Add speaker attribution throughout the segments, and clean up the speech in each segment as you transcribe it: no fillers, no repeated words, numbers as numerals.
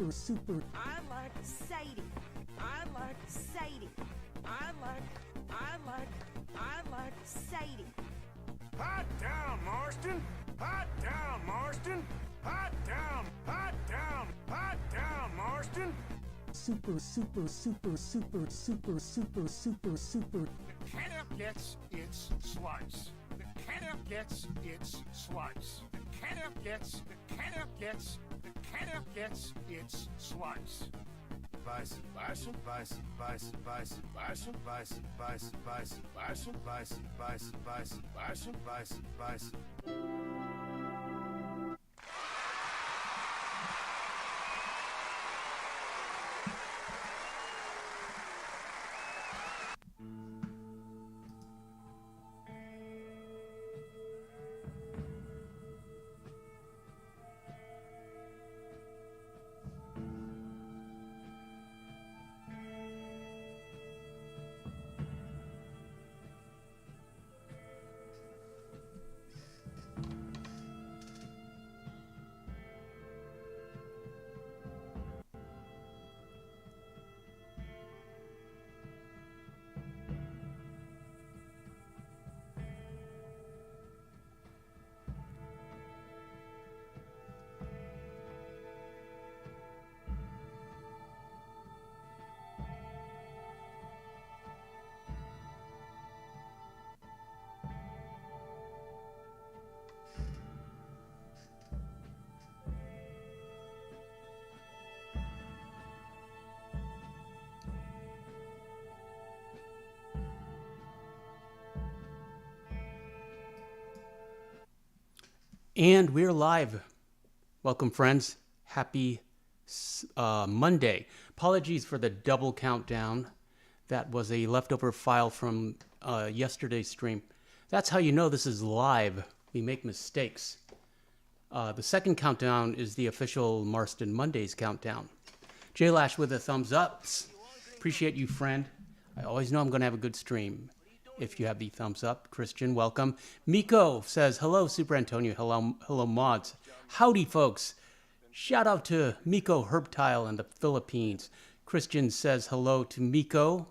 Speaker 1: super. I like Sadie. I like Sadie. I like Sadie.
Speaker 2: Hot down, Marston! Hot down, Marston! Hot down, Marston!
Speaker 3: Super.
Speaker 2: The Kentup gets its slice. The Kentup gets its slice. The Kentup gets its slice.
Speaker 4: And we're live. Welcome, friends. Happy Monday. Apologies for the double countdown. That was a leftover file from yesterday's stream. That's how you know this is live. We make mistakes. The second countdown is the official Marston Mondays countdown. J Lash with a thumbs up. Appreciate you, friend. I always know I'm going to have a good stream if you have the thumbs up. Christian, welcome. Miko says, hello, superantonio. Hello, mods. Howdy, folks. Shout out to Miko Herbtile in the Philippines. Christian says hello to Miko.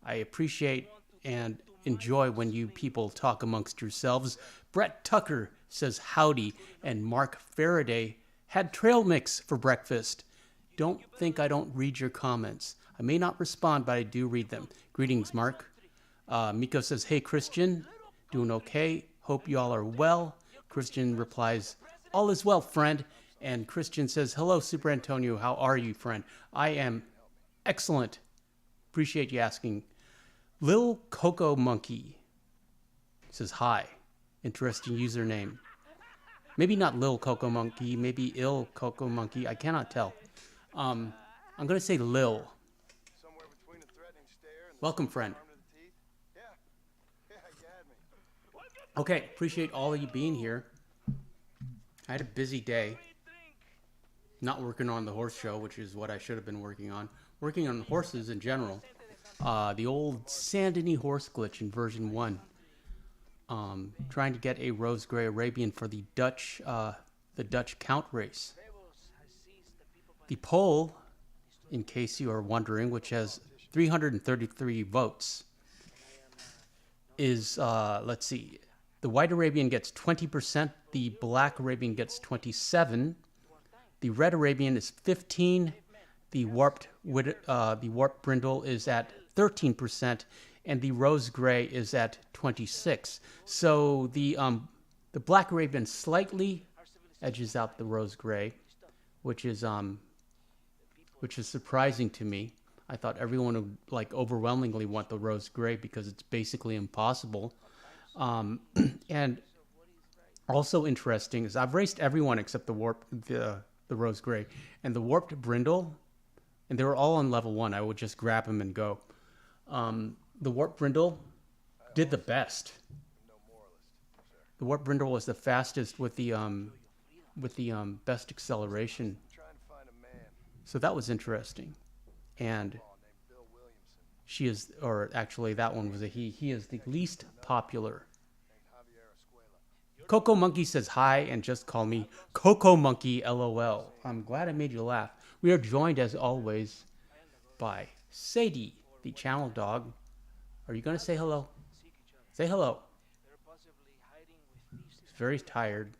Speaker 4: I appreciate and enjoy when you people talk amongst yourselves. Brett Tucker says howdy. And Mark Faraday had trail mix for breakfast. Don't think I don't read your comments. I may not respond, but I do read them. Greetings, Mark. Miko says, hey, Christian, doing okay. Hope you all are well. Christian replies, all is well, friend. And Christian says, hello, Super Antonio. How are you, friend? I am excellent. Appreciate you asking. Lil Coco Monkey says, hi. Interesting username. Maybe not Lil Coco Monkey, maybe Il Coco Monkey. I cannot tell. I'm going to say Lil. Welcome, friend. Okay, appreciate all of you being here. I had a busy day. Not working on the horse show, which is what I should have been working on. Working on horses in general. The old Saint-Denis horse glitch in version 1. Trying to get a Rose Grey Arabian for the Dutch count race. The poll, in case you are wondering, which has 333 votes, is, let's see, the White Arabian gets 20%, the Black Arabian gets 27%, the Red Arabian is 15%, the Warped Brindle is at 13%, and the Rose Grey is at 26%. So the Black Arabian slightly edges out the Rose Grey, which is surprising to me. I thought everyone would like overwhelmingly want the Rose Grey because it's basically impossible. And also interesting is I've raced everyone except the Rose Grey and the Warped Brindle, and they were all on level 1. I would just grab them and go. The Warped Brindle did the best. The Warped Brindle was the fastest with the best acceleration. So that was interesting. And she is, or actually that one was a he. He is the least popular Coco Monkey says hi and just call me Coco Monkey LOL. I'm glad I made you laugh. We are joined as always by Sadie, the channel dog. Are you going to say hello? Say hello. He's very tired,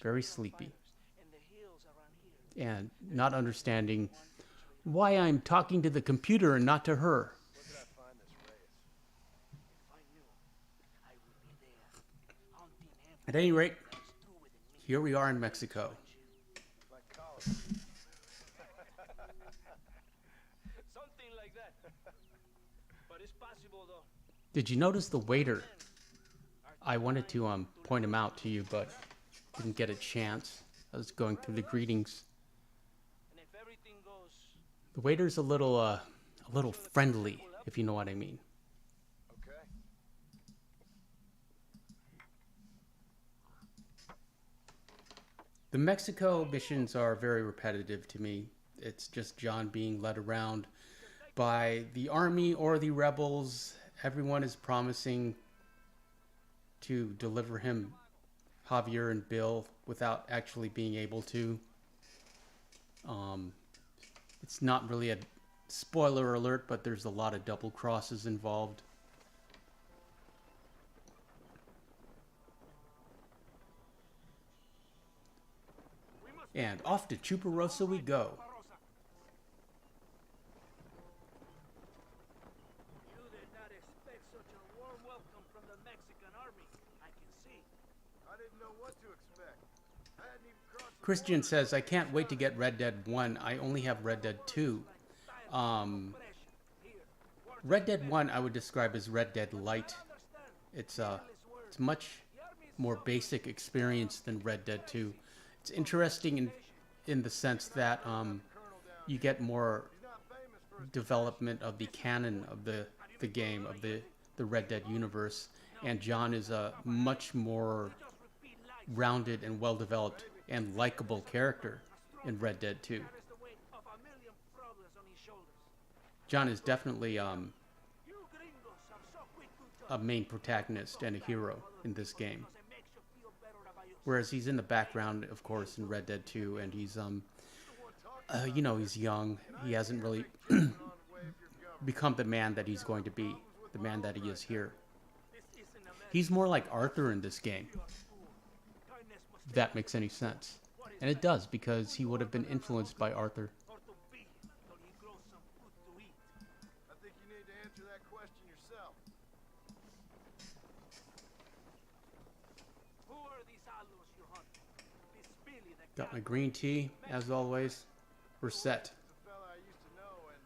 Speaker 4: very sleepy, and not understanding why I'm talking to the computer and not to her. At any rate, here we are in Mexico. Did you notice the waiter? I wanted to point him out to you, but didn't get a chance. I was going through the greetings. The waiter's a little friendly, if you know what I mean. The Mexico missions are very repetitive to me. It's just John being led around by the army or the rebels. Everyone is promising to deliver him Javier and Bill without actually being able to. It's not really a spoiler alert, but there's a lot of double crosses involved. And off to Chuparosa we go.
Speaker 3: You did not expect such a warm welcome from the Mexican army, I can see.
Speaker 5: I didn't know what to expect. I hadn't even crossed the
Speaker 4: Christian says, I can't wait to get Red Dead 1. I only have Red Dead 2. Red Dead 1 I would describe as Red Dead Light. It's much more basic experience than Red Dead 2. It's interesting in the sense that you get more development of the canon of the game, of the Red Dead universe, and John is a much more rounded and well-developed and likable character in Red Dead 2. John is definitely a main protagonist and a hero in this game. Whereas he's in the background, of course, in Red Dead 2, and he's, you know, he's young. He hasn't really become the man that he's going to be, the man that he is here. He's more like Arthur in this game, if that makes any sense. And it does, because he would have been influenced by Arthur.
Speaker 5: I think you need to answer that question yourself.
Speaker 3: Who are these allos you hunt? This Billy the
Speaker 4: Got my green tea, as always. We're set.
Speaker 5: It's a fella I used to know, and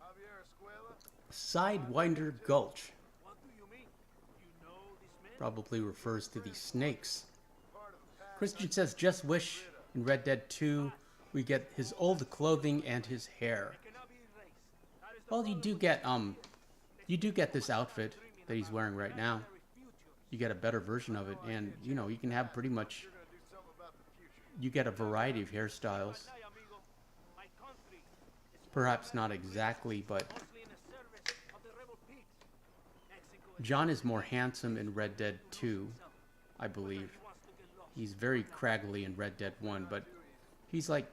Speaker 5: Javier Escuela.
Speaker 4: Sidewinder Gulch
Speaker 3: What do you mean? You know this man?
Speaker 4: probably refers to the snakes. Christian says, just wish in Red Dead 2 we get his old clothing and his hair.
Speaker 3: Cannot be erased.
Speaker 4: Well, you do get this outfit that he's wearing right now. You get a better version of it, and you know, you can have pretty much, you get a variety of hairstyles.
Speaker 3: My country is
Speaker 4: Perhaps not exactly, but
Speaker 3: mostly in the service of the rebel pigs. Mexico is
Speaker 4: John is more handsome in Red Dead 2, I believe.
Speaker 3: wants to get lost.
Speaker 4: He's very craggly in Red Dead 1, but he's like,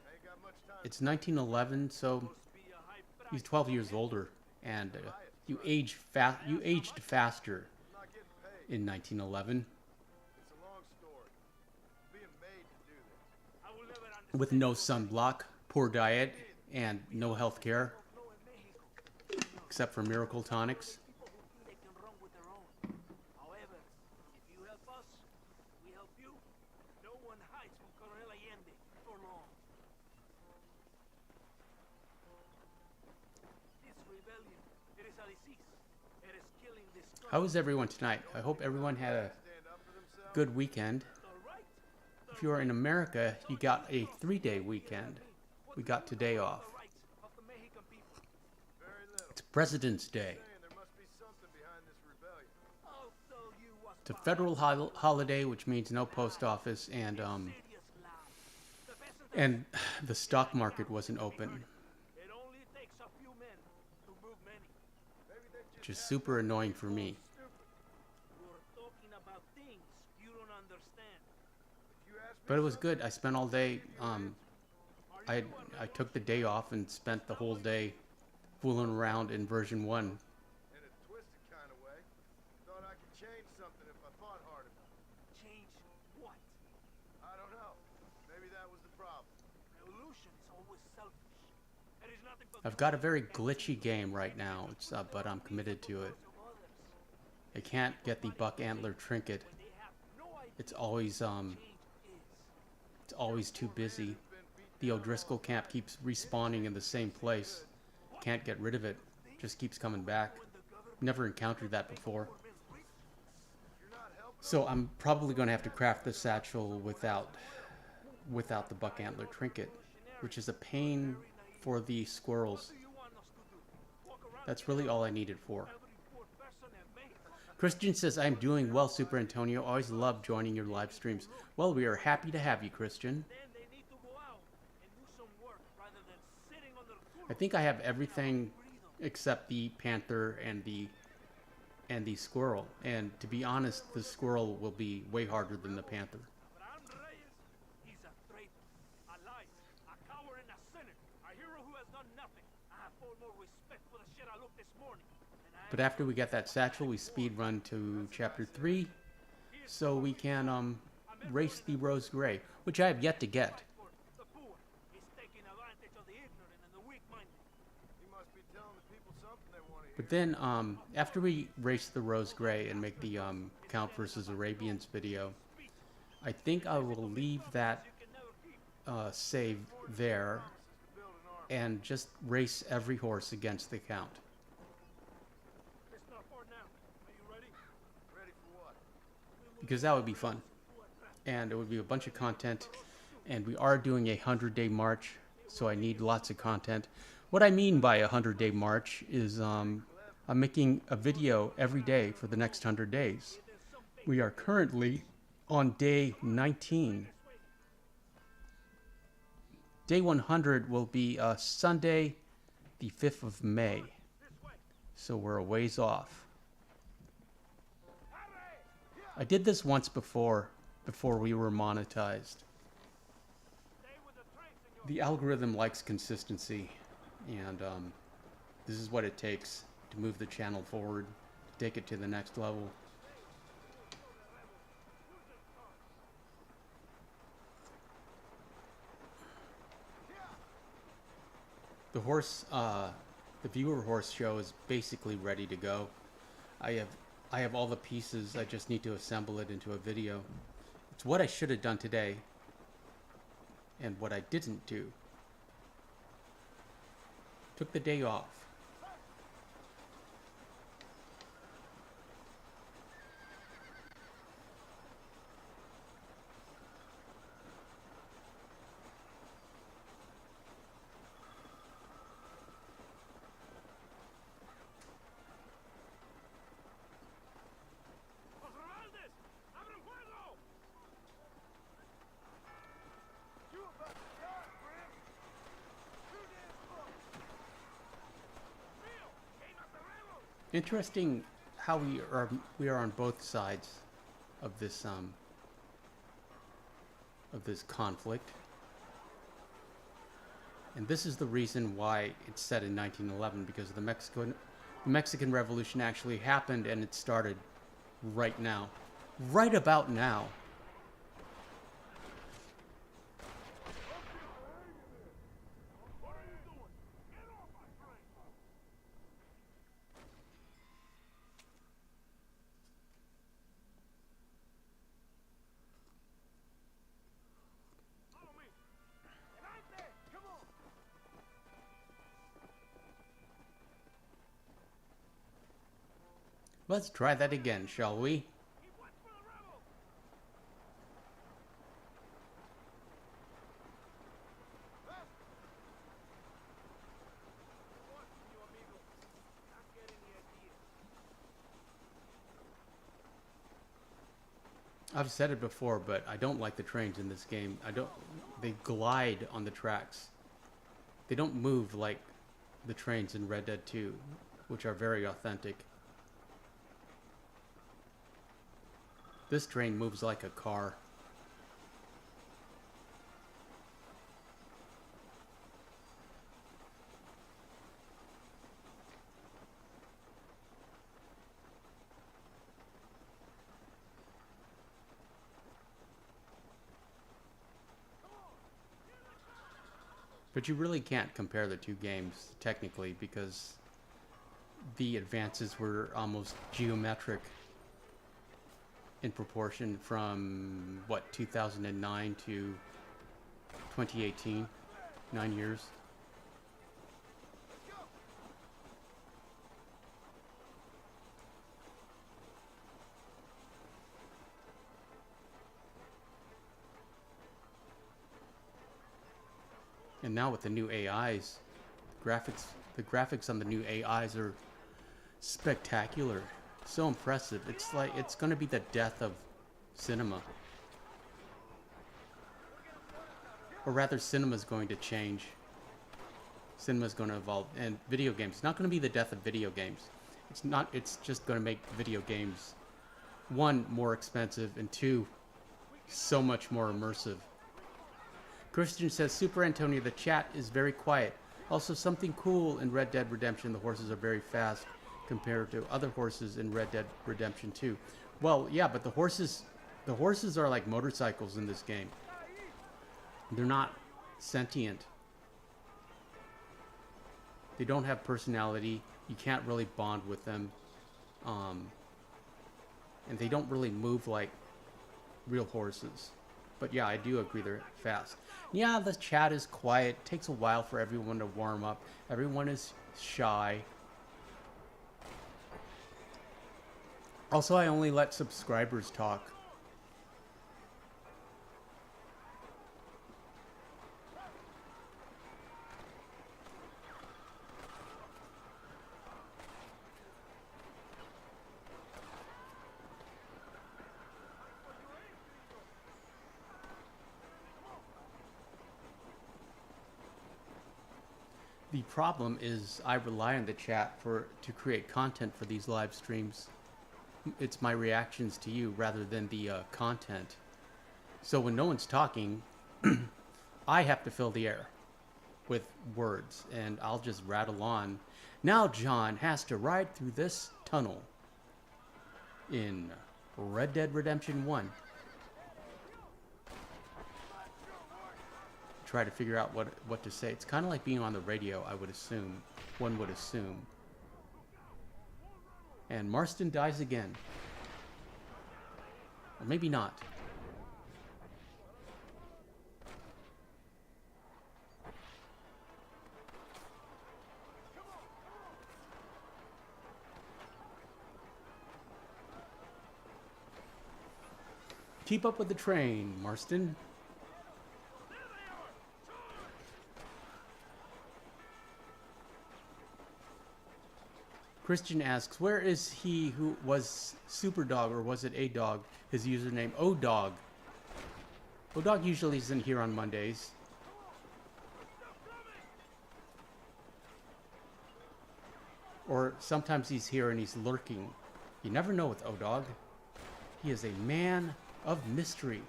Speaker 4: it's 1911, so he's 12 years older, and you aged faster in 1911
Speaker 5: It's a long story. Being made to do this.
Speaker 3: I will never understand.
Speaker 4: with no sunblock, poor diet, and no health care
Speaker 3: No in Mexico.
Speaker 4: except for miracle tonics.
Speaker 3: People who think they can run with their own. However, if you help us, we help you. No one hides from Coronel Allende for long. This rebellion, it is a disease. It is killing this country.
Speaker 4: How is everyone tonight? I hope everyone had a good weekend. If you are in America, you got a 3-day weekend. We got today off.
Speaker 3: Rights of the Mexican people.
Speaker 5: Very little.
Speaker 4: It's President's Day.
Speaker 5: Saying there must be something behind this rebellion.
Speaker 3: I'll tell you what's
Speaker 4: It's a federal holiday, which means no post office, and
Speaker 3: serious lie. The peasants,
Speaker 4: the stock market wasn't open,
Speaker 3: it only takes a few men to move many.
Speaker 5: Maybe they just
Speaker 4: which is super annoying for me.
Speaker 5: stupid.
Speaker 3: You're talking about things you don't understand.
Speaker 4: But it was good. I spent all day. I took the day off and spent the whole day fooling around in version 1.
Speaker 5: In a twisted kind of way. Thought I could change something if I fought hard enough.
Speaker 3: Change what?
Speaker 5: I don't know. Maybe that was the problem.
Speaker 3: Revolution is always selfish. There is nothing but
Speaker 4: I've got a very glitchy game right now, but I'm committed to it.
Speaker 3: of others.
Speaker 4: I can't get the buck antler trinket.
Speaker 3: They have no idea
Speaker 4: It's always
Speaker 3: change is.
Speaker 4: it's always too busy. The O'Driscoll camp keeps respawning in the same place. Can't get rid of it. Just keeps coming back. Never encountered that before. So I'm probably going to have to craft the satchel without the buck antler trinket, which is a pain for the squirrels.
Speaker 3: You want us to do? Walk around
Speaker 4: That's really all I need it for.
Speaker 3: every poor person and make
Speaker 4: Christian says, I'm doing well, Super Antonio. Always love joining your live streams. Well, we are happy to have you, Christian.
Speaker 3: then they need to go out and do some work rather than sitting on their
Speaker 4: I think I have everything except the panther and the squirrel. And to be honest, the squirrel will be way harder than the panther.
Speaker 3: Abraham Reyes, he's a traitor, a liar, a coward and a sinner, a hero who has done nothing. I have far more respect for the shit I looked this morning. And I
Speaker 4: But after we get that satchel, we speed run to chapter 3, so we can race the Rose Gray, which I have yet to get.
Speaker 3: for the poor is taking advantage of the ignorant and the weak-minded.
Speaker 5: He must be telling the people something they want to hear.
Speaker 4: But then, after we race the Rose Gray and make the Count versus Arabians video, I think I will leave that save there and just race every horse against the Count.
Speaker 3: It's not far now. Are you ready?
Speaker 5: Ready for what?
Speaker 4: Because that would be fun. And it would be a bunch of content. And we are doing a 100-day march, so I need lots of content. What I mean by a 100-day march is I'm making a video every day for the next 100 days. We are currently on day 19. Day 100 will be Sunday, the 5th of May. So we're a ways off. I did this once before we were monetized. The algorithm likes consistency, and this is what it takes to move the channel forward, to take it to the next level. The horse, the viewer horse show is basically ready to go. I have all the pieces. I just need to assemble it into a video. It's what I should have done today, and what I didn't do. Took the day off.
Speaker 5: You about to die, Grim. Too damn close.
Speaker 4: Interesting how we are on both sides of this conflict. And this is the reason why it's set in 1911, because the Mexican Revolution actually happened, and it started right now. Right about now. Let's try that again, shall we? I've said it before, but I don't like the trains in this game. They glide on the tracks. They don't move like the trains in Red Dead 2, which are very authentic. This train moves like a car. But you really can't compare the two games technically because the advances were almost geometric in proportion from what 2009 to 2018, 9 years. And now with the new AIs, the graphics on the new AIs are spectacular. So impressive. It's like it's going to be the death of cinema. Or rather, cinema's going to change. Cinema's going to evolve, and video games. It's not going to be the death of video games. It's not. It's just going to make video games, one, more expensive, and two, so much more immersive. Christian says, Super Antonio, the chat is very quiet. Also, something cool in Red Dead Redemption, the horses are very fast compared to other horses in Red Dead Redemption 2. Well, yeah, but the horses are like motorcycles in this game. They're not sentient. They don't have personality. You can't really bond with them. And they don't really move like real horses. But yeah, I do agree they're fast. Yeah, the chat is quiet. It takes a while for everyone to warm up. Everyone is shy. Also, I only let subscribers talk. The problem is I rely on the chat to create content for these live streams. It's my reactions to you rather than the content. So when no one's talking, I have to fill the air with words, and I'll just rattle on. Now John has to ride through this tunnel in Red Dead Redemption 1. Try to figure out what to say. It's kind of like being on the radio, I would assume. One would assume. And Marston dies again. Or maybe not. Keep up with the train, Marston. Christian asks, where is he who was Superdog, or was it A-Dog? His username, O-Dog. O-Dog usually isn't here on Mondays. Or sometimes he's here and he's lurking. You never know with O-Dog. He is a man of mystery.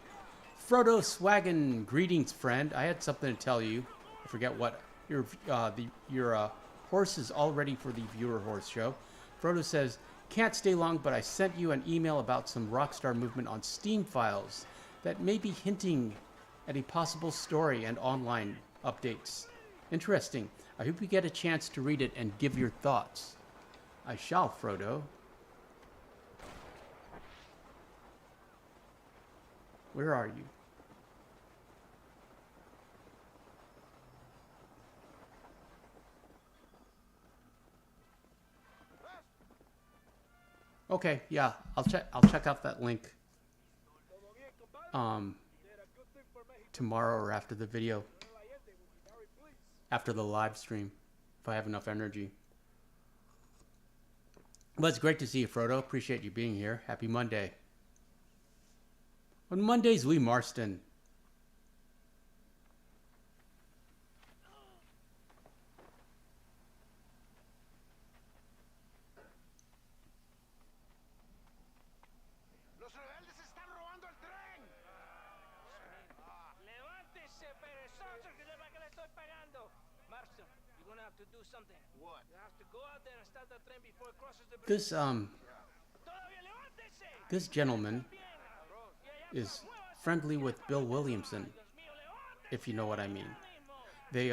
Speaker 4: Frodo Swaggin, greetings, friend. I had something to tell you. I forget what. Your horse is all ready for the viewer horse show. Frodo says, can't stay long, but I sent you an email about some Rockstar movement on Steam files that may be hinting at a possible story and online updates. Interesting. I hope you get a chance to read it and give your thoughts. I shall, Frodo. Where are you? Okay, yeah, I'll check out that link tomorrow or after the video, after the live stream, if I have enough energy. Well, it's great to see you, Frodo. Appreciate you being here. Happy Monday. On Mondays, we Marston. This gentleman is friendly with Bill Williamson, if you know what I mean. they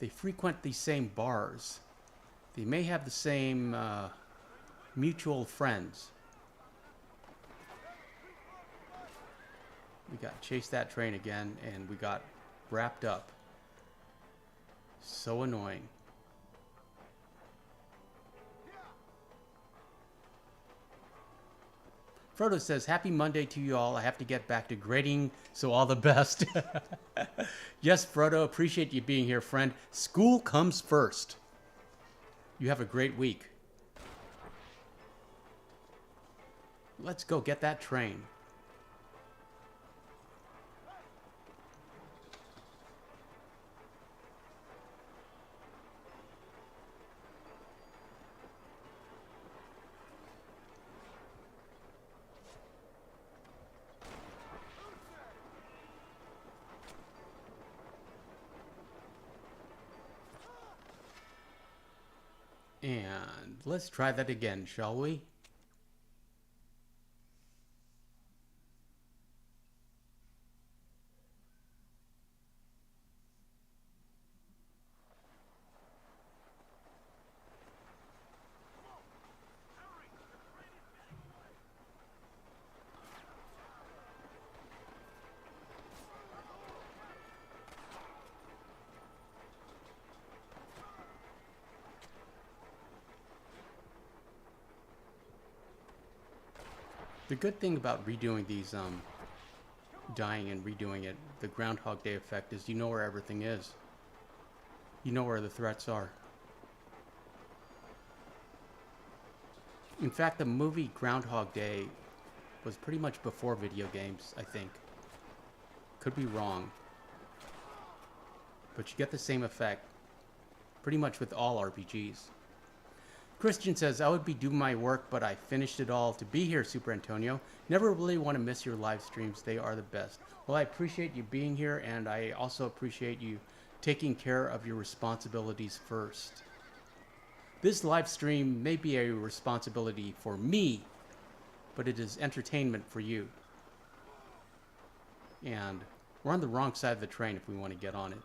Speaker 4: frequent the same bars. They may have the same mutual friends. We got chased that train again, and we got wrapped up. So annoying. Frodo says, happy Monday to you all. I have to get back to grading, so all the best. Yes, Frodo, appreciate you being here, friend. School comes first. You have a great week. Let's go get that train. And let's try that again, shall we? The good thing about redoing these, dying and redoing it, the Groundhog Day effect, is you know where everything is. You know where the threats are. In fact, the movie Groundhog Day was pretty much before video games, I think. Could be wrong. But you get the same effect pretty much with all RPGs. Christian says, I would be doing my work, but I finished it all to be here, Super Antonio. Never really want to miss your live streams. They are the best. Well, I appreciate you being here, and I also appreciate you taking care of your responsibilities first. This live stream may be a responsibility for me, but it is entertainment for you. And we're on the wrong side of the train if we want to get on it.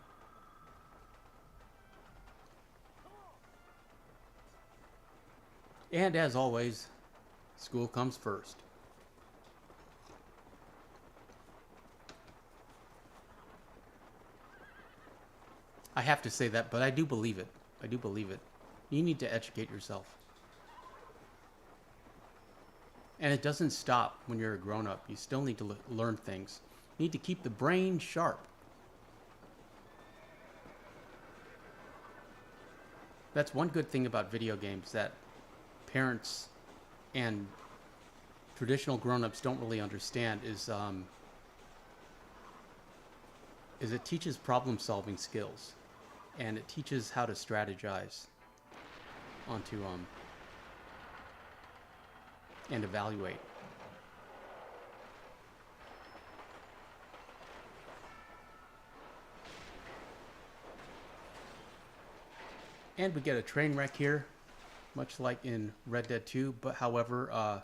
Speaker 4: And as always, school comes first. I have to say that, but I do believe it. I do believe it. You need to educate yourself. And it doesn't stop when you're a grown-up. You still need to learn things. You need to keep the brain sharp. That's one good thing about video games that parents and traditional grown-ups don't really understand is it teaches problem-solving skills, and it teaches how to strategize onto and evaluate. And we get a train wreck here, much like in Red Dead 2, but however,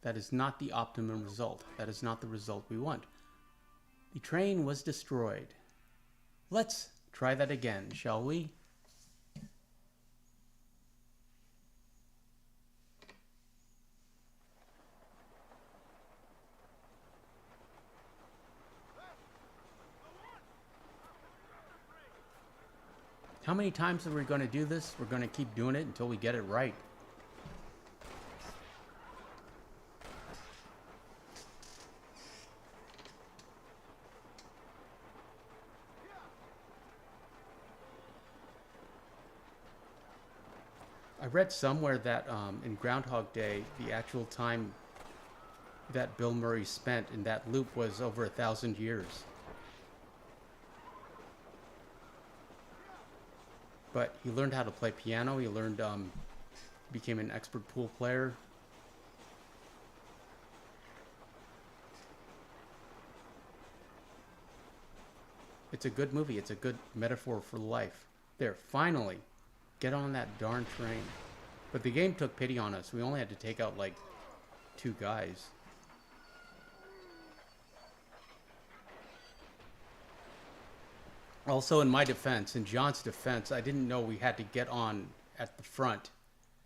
Speaker 4: that is not the optimum result. That is not the result we want. The train was destroyed. Let's try that again, shall we? How many times are we going to do this? We're going to keep doing it until we get it right. I read somewhere that in Groundhog Day, the actual time that Bill Murray spent in that loop was over 1,000 years. But he learned how to play piano. He learned, became an expert pool player. It's a good movie. It's a good metaphor for life. There, finally, get on that darn train. But the game took pity on us. We only had to take out like 2 guys. Also, in my defense, in John's defense, I didn't know we had to get on at the front,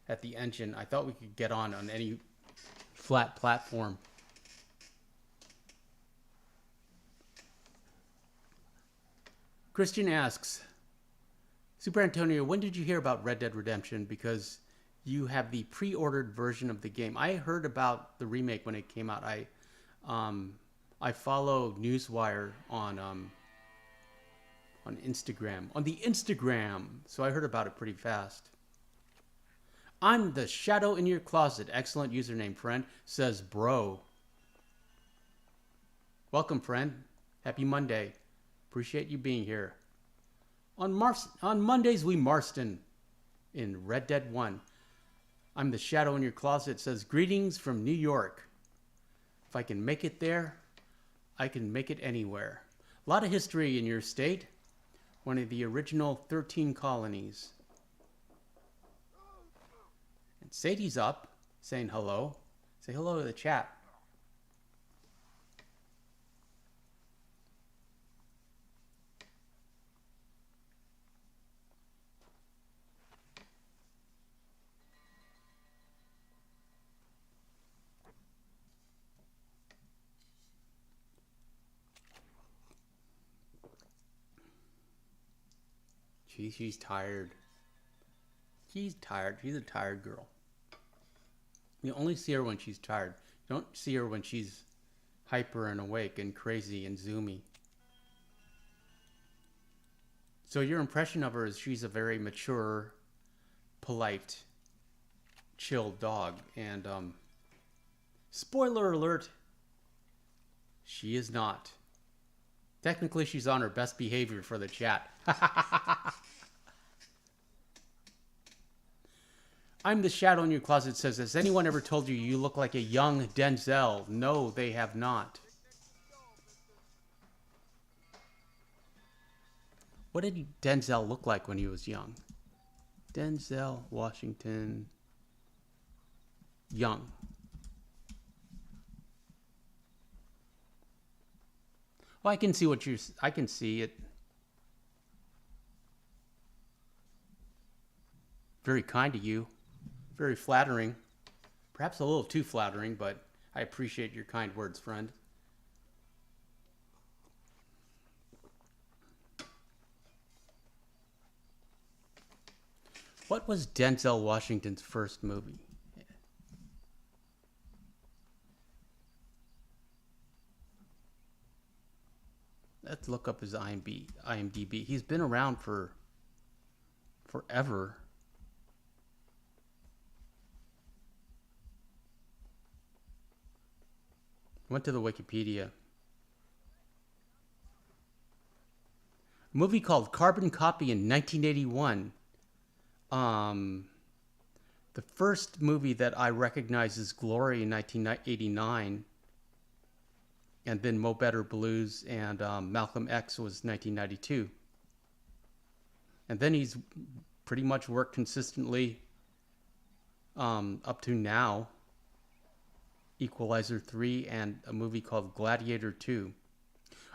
Speaker 4: at the engine. I thought we could get on any flat platform. Christian asks, Super Antonio, when did you hear about Red Dead Redemption? Because you have the pre-ordered version of the game. I heard about the remake when it came out. I follow Newswire on Instagram, on the Instagram. So I heard about it pretty fast. I'm the shadow in your closet. Excellent username, friend. Says bro. Welcome, friend. Happy Monday. Appreciate you being here. On Mondays, we Marston in Red Dead 1. I'm the shadow in your closet. Says greetings from New York. If I can make it there, I can make it anywhere. A lot of history in your state. One of the original 13 colonies. And Sadie's up, saying hello. Say hello to the chat. She's tired. She's tired. She's a tired girl. You only see her when she's tired. You don't see her when she's hyper and awake and crazy and zoomy. So your impression of her is she's a very mature, polite, chill dog. And spoiler alert, she is not. Technically, she's on her best behavior for the chat. I'm the shadow in your closet says, has anyone ever told you you look like a young Denzel? No, they have not. What did Denzel look like when he was young? Denzel Washington. Young. Well, I can see I can see it. Very kind of you. Very flattering. Perhaps a little too flattering, but I appreciate your kind words, friend. What was Denzel Washington's first movie? Let's look up his IMDb. He's been around for forever. Went to the Wikipedia. A movie called Carbon Copy in 1981. The first movie that I recognize is Glory in 1989. And then Mo Better Blues and Malcolm X was 1992. And then he's pretty much worked consistently up to now. Equalizer 3 and a movie called Gladiator 2.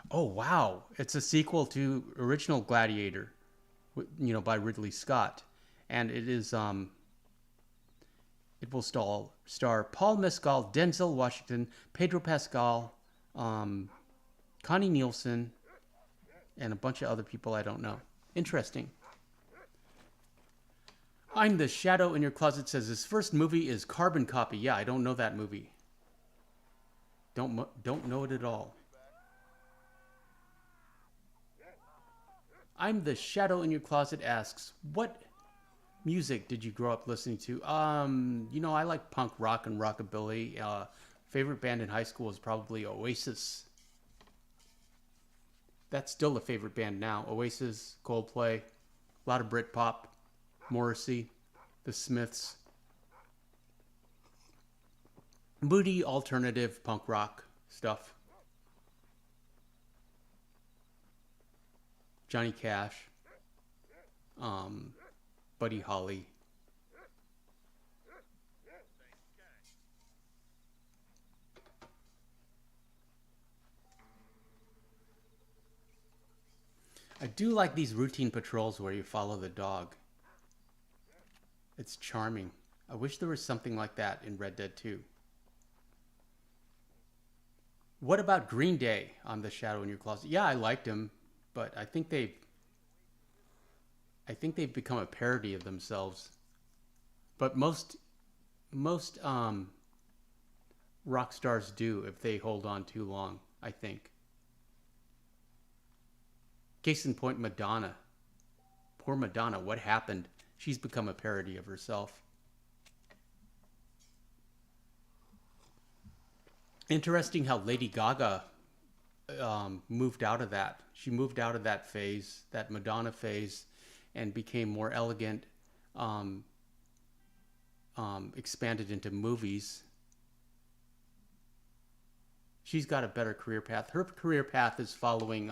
Speaker 4: Oh, wow. It's a sequel to original Gladiator, by Ridley Scott. And it is, it will star Paul Mescal, Denzel Washington, Pedro Pascal, Connie Nielsen, and a bunch of other people I don't know. Interesting. I'm the shadow in your closet says his first movie is Carbon Copy. Yeah, I don't know that movie. Don't know it at all. I'm the shadow in your closet asks, what music did you grow up listening to? I like punk rock and rockabilly. Favorite band in high school was probably Oasis. That's still a favorite band now. Oasis, Coldplay, a lot of Britpop, Morrissey, The Smiths. Moody alternative punk rock stuff. Johnny Cash. Buddy Holly. I do like these routine patrols where you follow the dog. It's charming. I wish there was something like that in Red Dead 2. What about Green Day on The Shadow in Your Closet? Yeah, I liked him, but I think they've become a parody of themselves. But most rock stars do if they hold on too long, I think. Case in point, Madonna. Poor Madonna, what happened? She's become a parody of herself. Interesting how Lady Gaga moved out of that. She moved out of that phase, that Madonna phase, and became more elegant, expanded into movies. She's got a better career path. Her career path is following,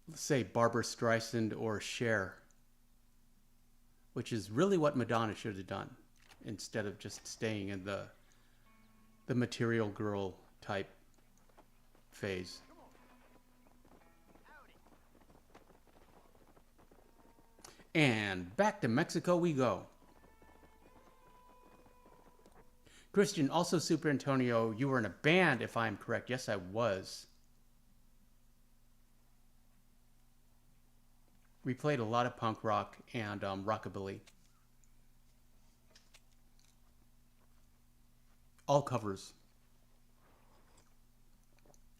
Speaker 4: let's say, Barbara Streisand or Cher, which is really what Madonna should have done, instead of just staying in the material girl type phase. And back to Mexico we go. Christian, also Super Antonio, you were in a band, if I'm correct. Yes, I was. We played a lot of punk rock and rockabilly. All covers.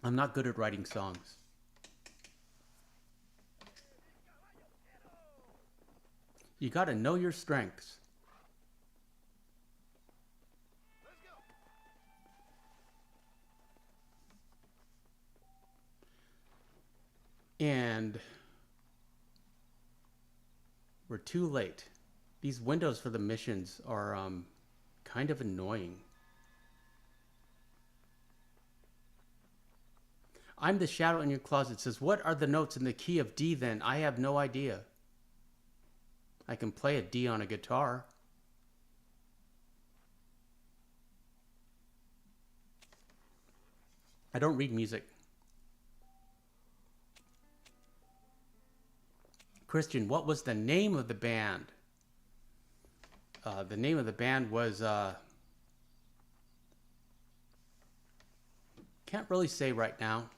Speaker 4: I'm not good at writing songs. You gotta know your strengths. And we're too late. These windows for the missions are kind of annoying. I'm the shadow in your closet says, what are the notes in the key of D then? I have no idea. I can play a D on a guitar. I don't read music. Christian, what was the name of the band? The name of the band was... can't really say right now.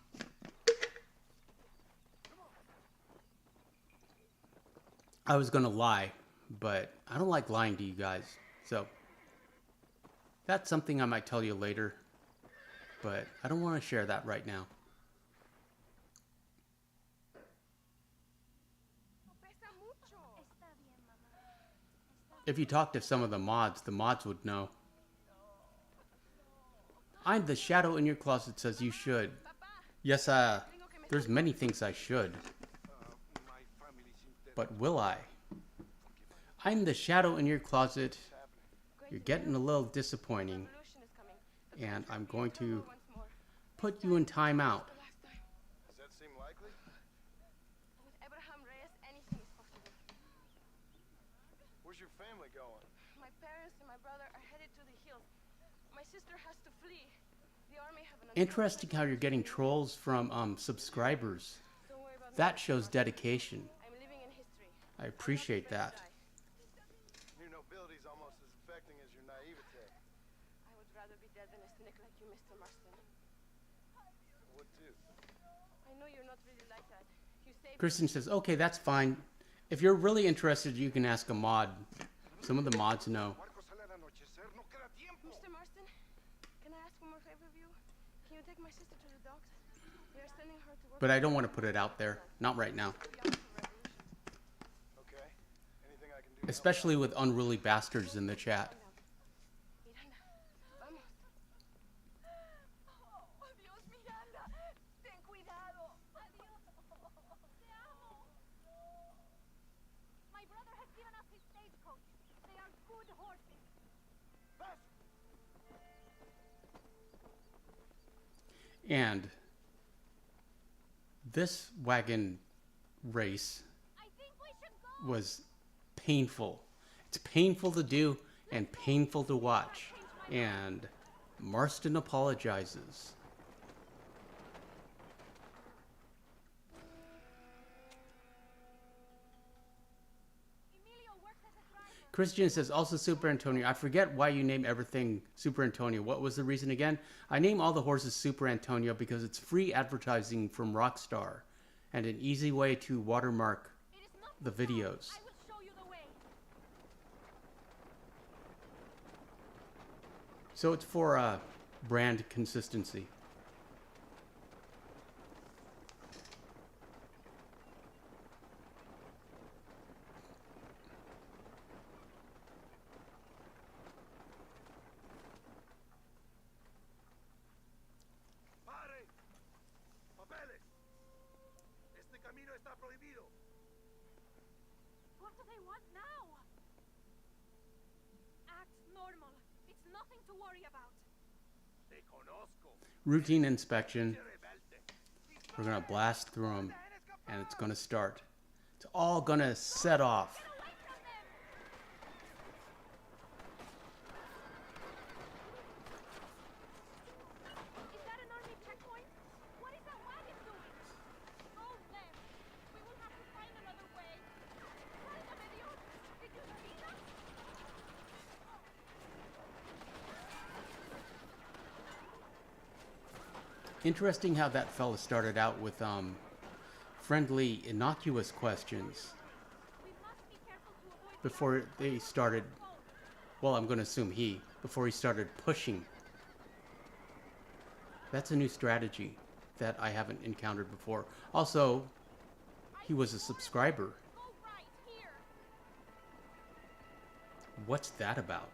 Speaker 4: I was going to lie, but I don't like lying to you guys. So that's something I might tell you later, but I don't want to share that right now. If you talk to some of the mods would know. I'm the shadow in your closet says you should. Yes, there's many things I should. But will I? I'm the shadow in your closet. You're getting a little disappointing. And I'm going to put you in timeout.
Speaker 5: Does that seem likely? Where's your family going?
Speaker 6: My parents and my brother are headed to the hills. My sister has to flee. The army have an
Speaker 4: Interesting how you're getting trolls from subscribers. That shows dedication.
Speaker 6: I'm living in history.
Speaker 4: I appreciate that.
Speaker 5: Your nobility is almost as affecting as your naivete.
Speaker 6: I would rather be dead than a cynic like you, Mr. Marston.
Speaker 5: What do?
Speaker 6: I know you're not really like that. You saved
Speaker 4: Kristen says, okay, that's fine. If you're really interested, you can ask a mod. Some of the mods know.
Speaker 6: Mr. Marston, can I ask one more favor of you? Can you take my sister to the docks? We are sending her to work.
Speaker 4: But I don't want to put it out there. Not right now.
Speaker 5: Okay. Anything I can do?
Speaker 4: Especially with unruly bastards in the chat.
Speaker 6: Miranda, vamos. Oh, adiós, Miranda. Ten cuidado. Adiós. Te amo. My brother has given us his stagecoach. They are good horses.
Speaker 4: And this wagon race
Speaker 6: I think we should go.
Speaker 4: was painful. It's painful to do and painful to watch. And Marston apologizes. Christian says, also Super Antonio. I forget why you name everything Super Antonio. What was the reason again? I name all the horses Super Antonio because it's free advertising from Rockstar and an easy way to watermark
Speaker 6: It is not
Speaker 4: the
Speaker 6: the sound.
Speaker 4: videos.
Speaker 6: I will show you the way.
Speaker 4: So it's for brand consistency.
Speaker 5: ¡Pare! ¡Papeles! Este camino está prohibido.
Speaker 6: What do they want now? Act normal. It's nothing to worry about.
Speaker 5: Te conozco.
Speaker 4: Routine inspection.
Speaker 5: Rebelde.
Speaker 4: We're gonna blast through them, and it's gonna start. It's all gonna set off.
Speaker 6: Get away from them! Is that an army checkpoint? What is that wagon doing? Go left. We will have to find another way. Válgame Dios! Did you see that?
Speaker 4: Interesting how that fella started out with friendly, innocuous questions
Speaker 6: We must be careful to avoid
Speaker 4: before they started. Well, I'm going to assume before he started pushing. That's a new strategy that I haven't encountered before. Also, he was a subscriber.
Speaker 6: Go right here.
Speaker 4: What's that about?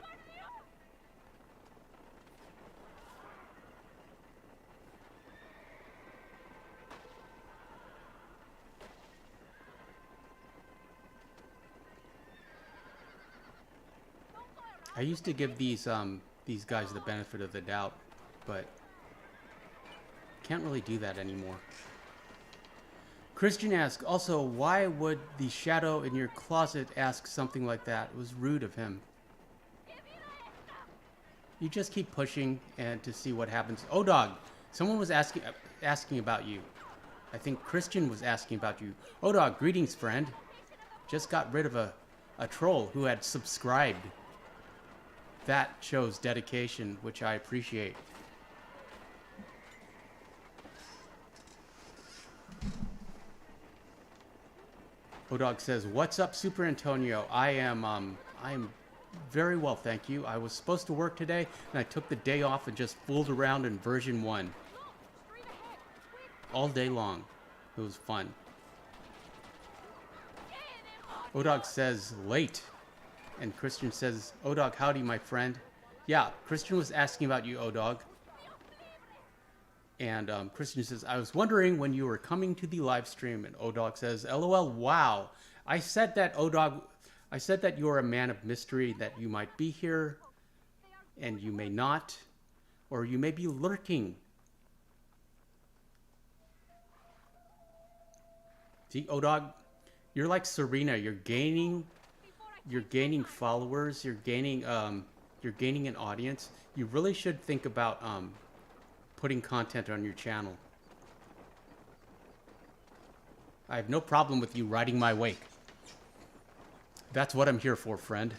Speaker 4: I used to give these guys the benefit of the doubt, but can't really do that anymore. Christian asks, also, why would the shadow in your closet ask something like that? It was rude of him. You just keep pushing and to see what happens. Oh, dog, someone was asking about you. I think Christian was asking about you. Oh, dog, greetings, friend. Just got rid of a troll who had subscribed. That shows dedication, which I appreciate. Odog says, "What's up, Super Antonio? I'm very well, thank you. I was supposed to work today, and I took the day off and just fooled around in version 1
Speaker 6: Straight ahead. Quick.
Speaker 4: all day long. It was fun."
Speaker 6: Get him.
Speaker 4: Odog says, "Late." And Christian says, "Odog, howdy, my friend." Yeah, Christian was asking about you, Odog. And Christian says, "I was wondering when you were coming to the live stream." And Odog says, "LOL, wow. I said that, Odog, I said that you're a man of mystery, that you might be here, and you may not, or you may be lurking." See, Odog, you're like Serena. You're gaining followers. You're gaining an audience. You really should think about putting content on your channel. I have no problem with you riding my wake. That's what I'm here for, friend.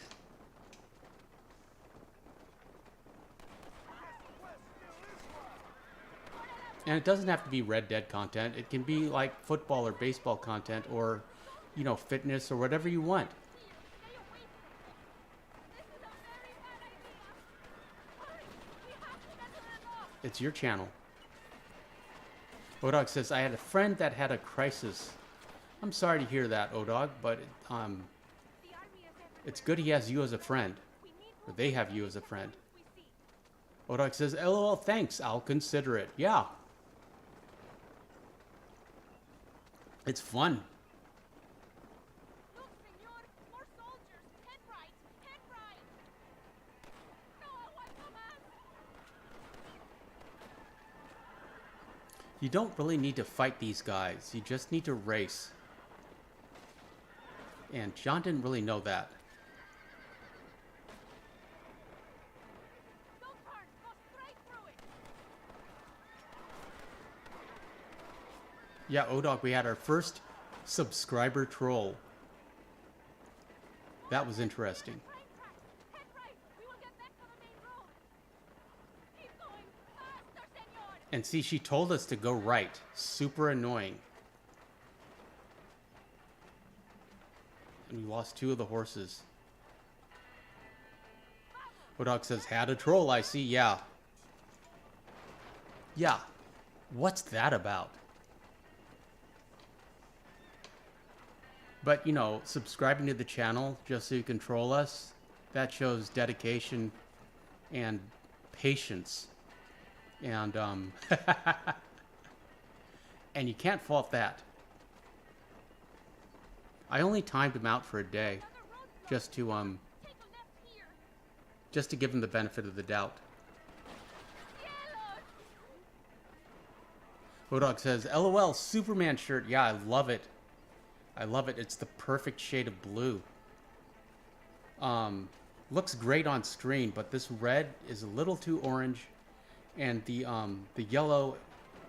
Speaker 4: And it doesn't have to be Red Dead content. It can be like football or baseball content, or, you know, fitness or whatever you want.
Speaker 6: Stay away from them. This is a very bad idea. Hurry. We have to get to the dock.
Speaker 4: It's your channel. Odog says, "I had a friend that had a crisis." I'm sorry to hear that, Odog, but
Speaker 6: The army is everywhere.
Speaker 4: it's good he has you as a friend.
Speaker 6: We need
Speaker 4: Or they have you as a friend.
Speaker 6: we see.
Speaker 4: Odog says, "LOL, thanks. I'll consider it." Yeah. It's fun.
Speaker 6: Look, senor, more soldiers. Head right. Head right. No, I want command.
Speaker 4: You don't really need to fight these guys. You just need to race. And John didn't really know that.
Speaker 6: Don't turn. Go straight through it.
Speaker 4: Yeah, Odog, we had our first subscriber troll. That was interesting.
Speaker 6: Train tracks. Head right. We will get back to the main road. Keep going. Faster, senor.
Speaker 4: And see, she told us to go right. Super annoying. And we lost 2 of the horses. Hodog says, had a troll, I see. Yeah. Yeah. What's that about? But, you know, subscribing to the channel just so you can troll us, that shows dedication and patience. And, and you can't fault that. I only timed him out for a day just to,
Speaker 6: Take a left here.
Speaker 4: just to give him the benefit of the doubt.
Speaker 6: Cielos.
Speaker 4: Hodog says, LOL, Superman shirt. Yeah, I love it. I love it. It's the perfect shade of blue. Looks great on screen, but this red is a little too orange, and the yellow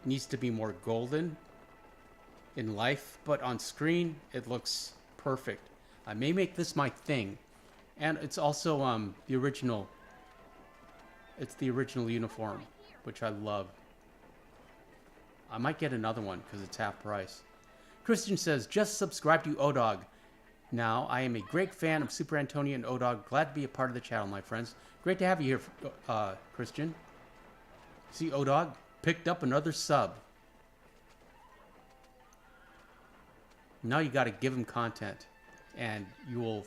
Speaker 4: needs to be more golden in life, but on screen it looks perfect. I may make this my thing, and it's also the original. It's the original uniform, which I love. I might get another one because it's half price. Christian says, just subscribe to ODog. Now, I am a great fan of Super Antonio and ODog. Glad to be a part of the channel, my friends. Great to have you here, Christian. See, ODog picked up another sub. Now you got to give him content, and you will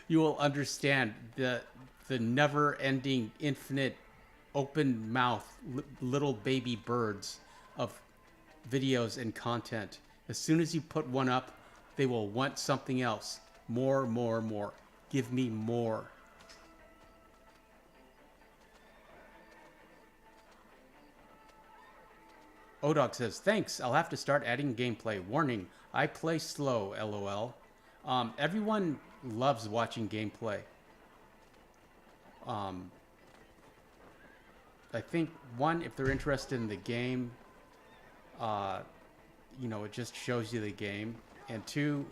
Speaker 4: you will understand the never-ending, infinite, open mouth, little baby birds of videos and content. As soon as you put one up, they will want something else. More, more, more. Give me more. ODog says, thanks. I'll have to start adding gameplay. Warning, I play slow, LOL. Everyone loves watching gameplay. I think, one, if they're interested in the game, you know, it just shows you the game. And two,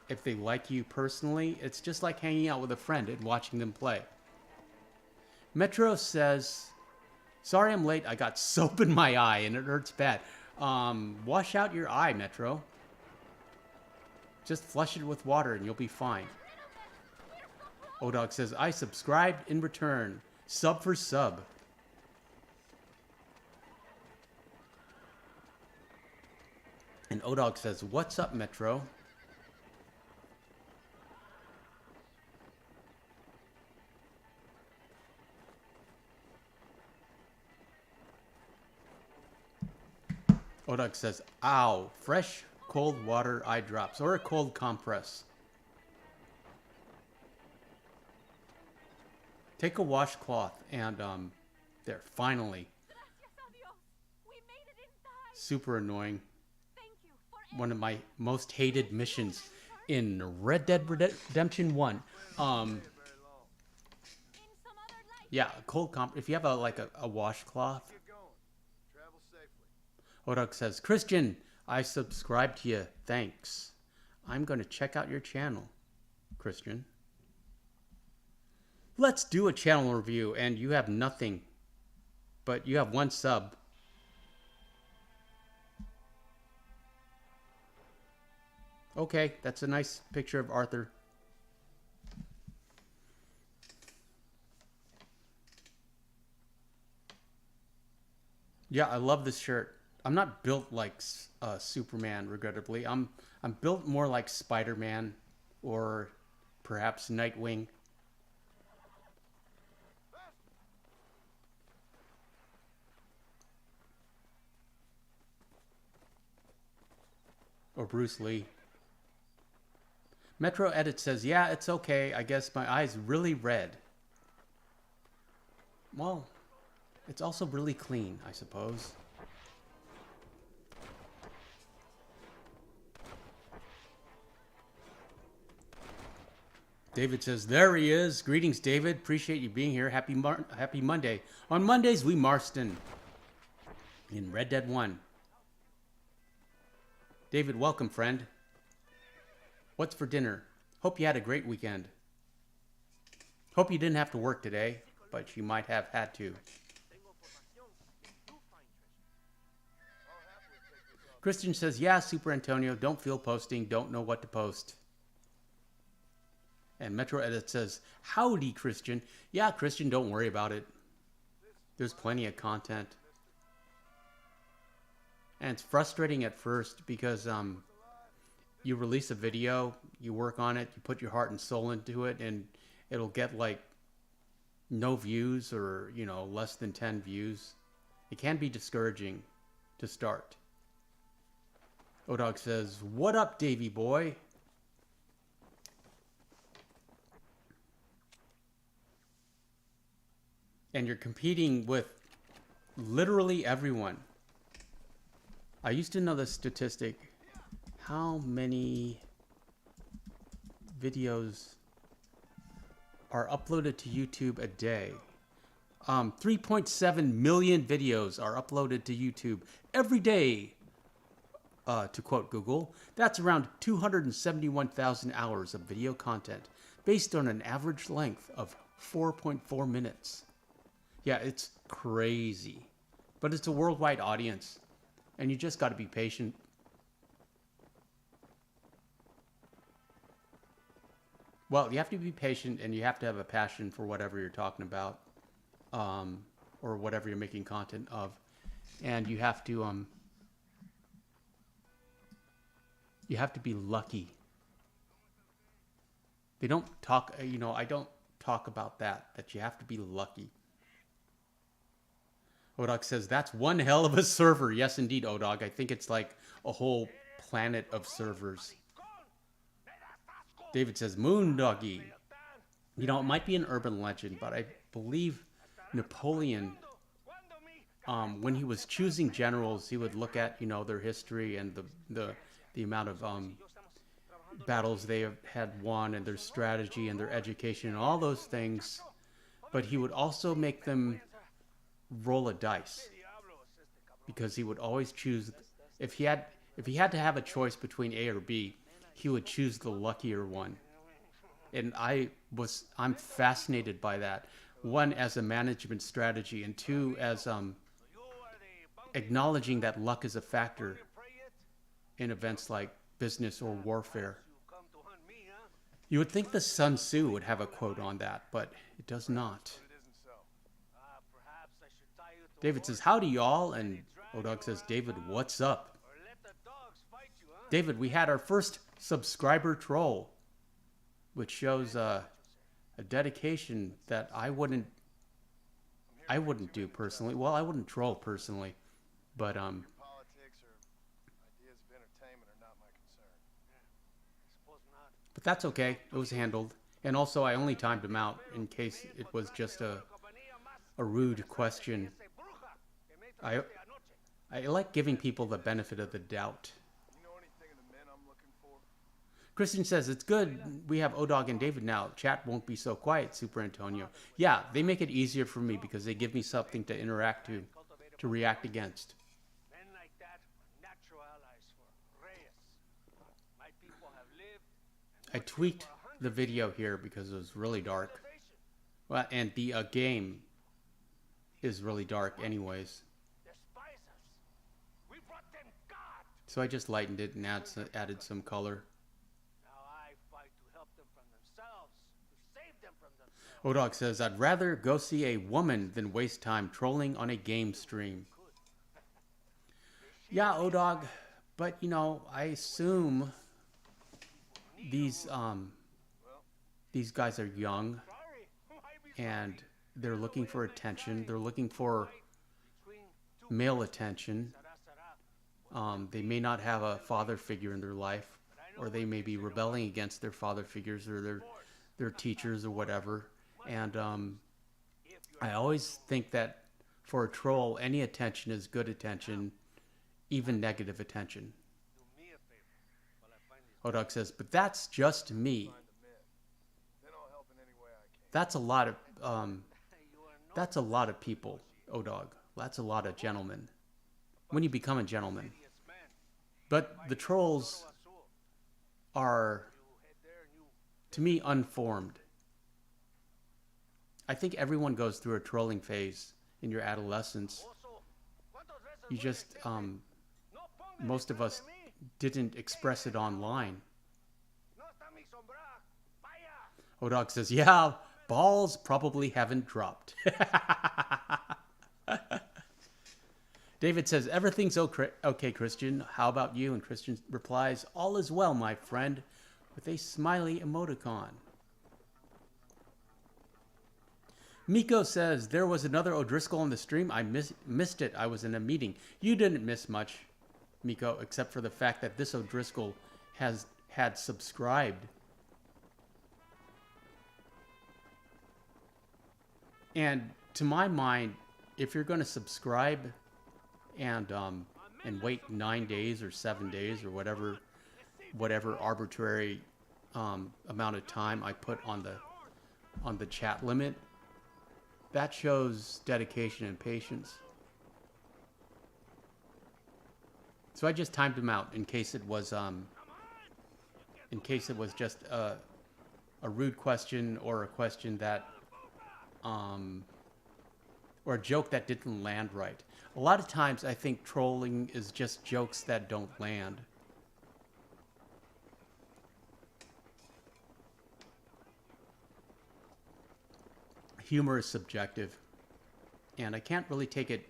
Speaker 4: if they like you personally, it's just like hanging out with a friend and watching them play. Metro says, sorry I'm late. I got soap in my eye and it hurts bad. Wash out your eye, Metro. Just flush it with water and you'll be fine. ODog says, I subscribed in return. Sub for sub. And ODog says, what's up, Metro? ODog says, ow, fresh cold water eye drops or a cold compress. Take a washcloth and, there, finally.
Speaker 6: Gracias a Dios. We made it in time.
Speaker 4: Super annoying.
Speaker 6: Thank you for
Speaker 4: One of my most hated missions in Red Dead Redemption 1.
Speaker 6: in some other life.
Speaker 4: Yeah, cold comp. If you have a washcloth.
Speaker 5: Get going. Travel safely.
Speaker 4: Hodog says, Christian, I subscribe to you. Thanks. I'm going to check out your channel, Christian. Let's do a channel review, and you have nothing, but you have 1 sub. Okay, that's a nice picture of Arthur. Yeah, I love this shirt. I'm not built like Superman, regrettably. I'm built more like Spider-Man or perhaps Nightwing. Or Bruce Lee. Metro Edit says, yeah, it's okay. I guess my eye's really red. Well, it's also really clean, I suppose. David says, there he is. Greetings, David. Appreciate you being here. Happy Monday. On Mondays, we Marston in Red Dead 1. David, welcome, friend. What's for dinner? Hope you had a great weekend. Hope you didn't have to work today, but you might have had to. Christian says, yeah, Super Antonio, don't feel posting, don't know what to post. And Metro Edit says, howdy, Christian. Yeah, Christian, don't worry about it. There's plenty of content. And it's frustrating at first because you release a video, you work on it, you put your heart and soul into it, and it'll get like no views or, you know, less than 10 views. It can be discouraging to start. Odog says, what up, Davey boy? And you're competing with literally everyone. I used to know the statistic. How many videos are uploaded to YouTube a day? 3.7 million videos are uploaded to YouTube every day. To quote Google, that's around 271,000 hours of video content based on an average length of 4.4 minutes. Yeah, it's crazy. But it's a worldwide audience, and you just got to be patient. Well, you have to be patient, and you have to have a passion for whatever you're talking about, or whatever you're making content of. And you have to be lucky. They don't talk, you know, I don't talk about that you have to be lucky. Odog says, that's one hell of a server. Yes, indeed, Odog. I think it's like a whole planet of servers. David says, Moondoggy. You know, it might be an urban legend, but I believe Napoleon, when he was choosing generals, he would look at, you know, their history and the amount of battles they had won and their strategy and their education and all those things. But he would also make them roll a dice, because he would always choose, if he had to have a choice between A or B, he would choose the luckier one. And I'm fascinated by that. One, as a management strategy, and two, as acknowledging that luck is a factor in events like business or warfare. You would think the Sun Tzu would have a quote on that, but it does not. David says, howdy, y'all. And Odog says, David, what's up? David, we had our first subscriber troll, which shows a dedication that I wouldn't do personally. Well, I wouldn't troll personally, but
Speaker 5: Politics or ideas of entertainment are not my concern.
Speaker 4: but that's okay. It was handled. And also, I only timed him out in case it was just a rude question. I like giving people the benefit of the doubt.
Speaker 5: You know anything of the men I'm looking for?
Speaker 4: Christian says, it's good we have Odog and David now. Chat won't be so quiet, Super Antonio. Yeah, they make it easier for me because they give me something to interact to react against.
Speaker 3: Men like that were natural allies for Reyes. My people have lived.
Speaker 4: I tweaked the video here because it was really dark. Well, and the game is really dark anyways.
Speaker 3: Despise us. We brought them God.
Speaker 4: So I just lightened it and added some color.
Speaker 3: Now I fight to help them from themselves, to save them from themselves.
Speaker 4: Odog says, I'd rather go see a woman than waste time trolling on a game stream. Yeah, Odog, but you know, I assume these guys are young and they're looking for attention. They're looking for male attention. They may not have a father figure in their life, or they may be rebelling against their father figures or their teachers or whatever. And I always think that for a troll, any attention is good attention, even negative attention. Odog says, but that's just me.
Speaker 5: Then I'll help in any way I can.
Speaker 4: That's a lot of people, Odog. That's a lot of gentlemen. When you become a gentleman. But the trolls are to me, unformed. I think everyone goes through a trolling phase in your adolescence. You just, most of us didn't express it online. Odog says, yeah, balls probably haven't dropped. David says, everything's okay, Christian. How about you? And Christian replies, all is well, my friend, with a smiley emoticon. Miko says, there was another O'Driscoll on the stream. I missed it. I was in a meeting. You didn't miss much, Miko, except for the fact that this O'Driscoll had subscribed. And to my mind, if you're going to subscribe and wait 9 days or 7 days or whatever arbitrary amount of time I put on the chat limit, that shows dedication and patience. So I just timed him out in case it was just a rude question or a question that or a joke that didn't land right. A lot of times I think trolling is just jokes that don't land. Humor is subjective, and I can't really take it.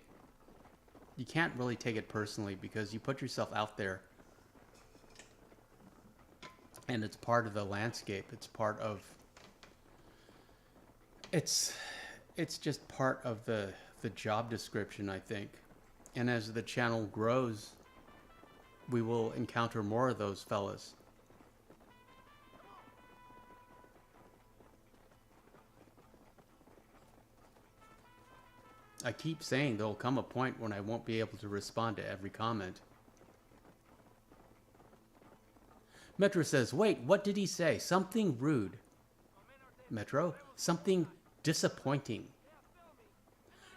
Speaker 4: You can't really take it personally because you put yourself out there, and it's part of the landscape. It's part of. It's just part of the job description, I think, and as the channel grows, we will encounter more of those fellas. I keep saying there'll come a point when I won't be able to respond to every comment. Metro says, wait, what did he say? Something rude. Metro, something disappointing.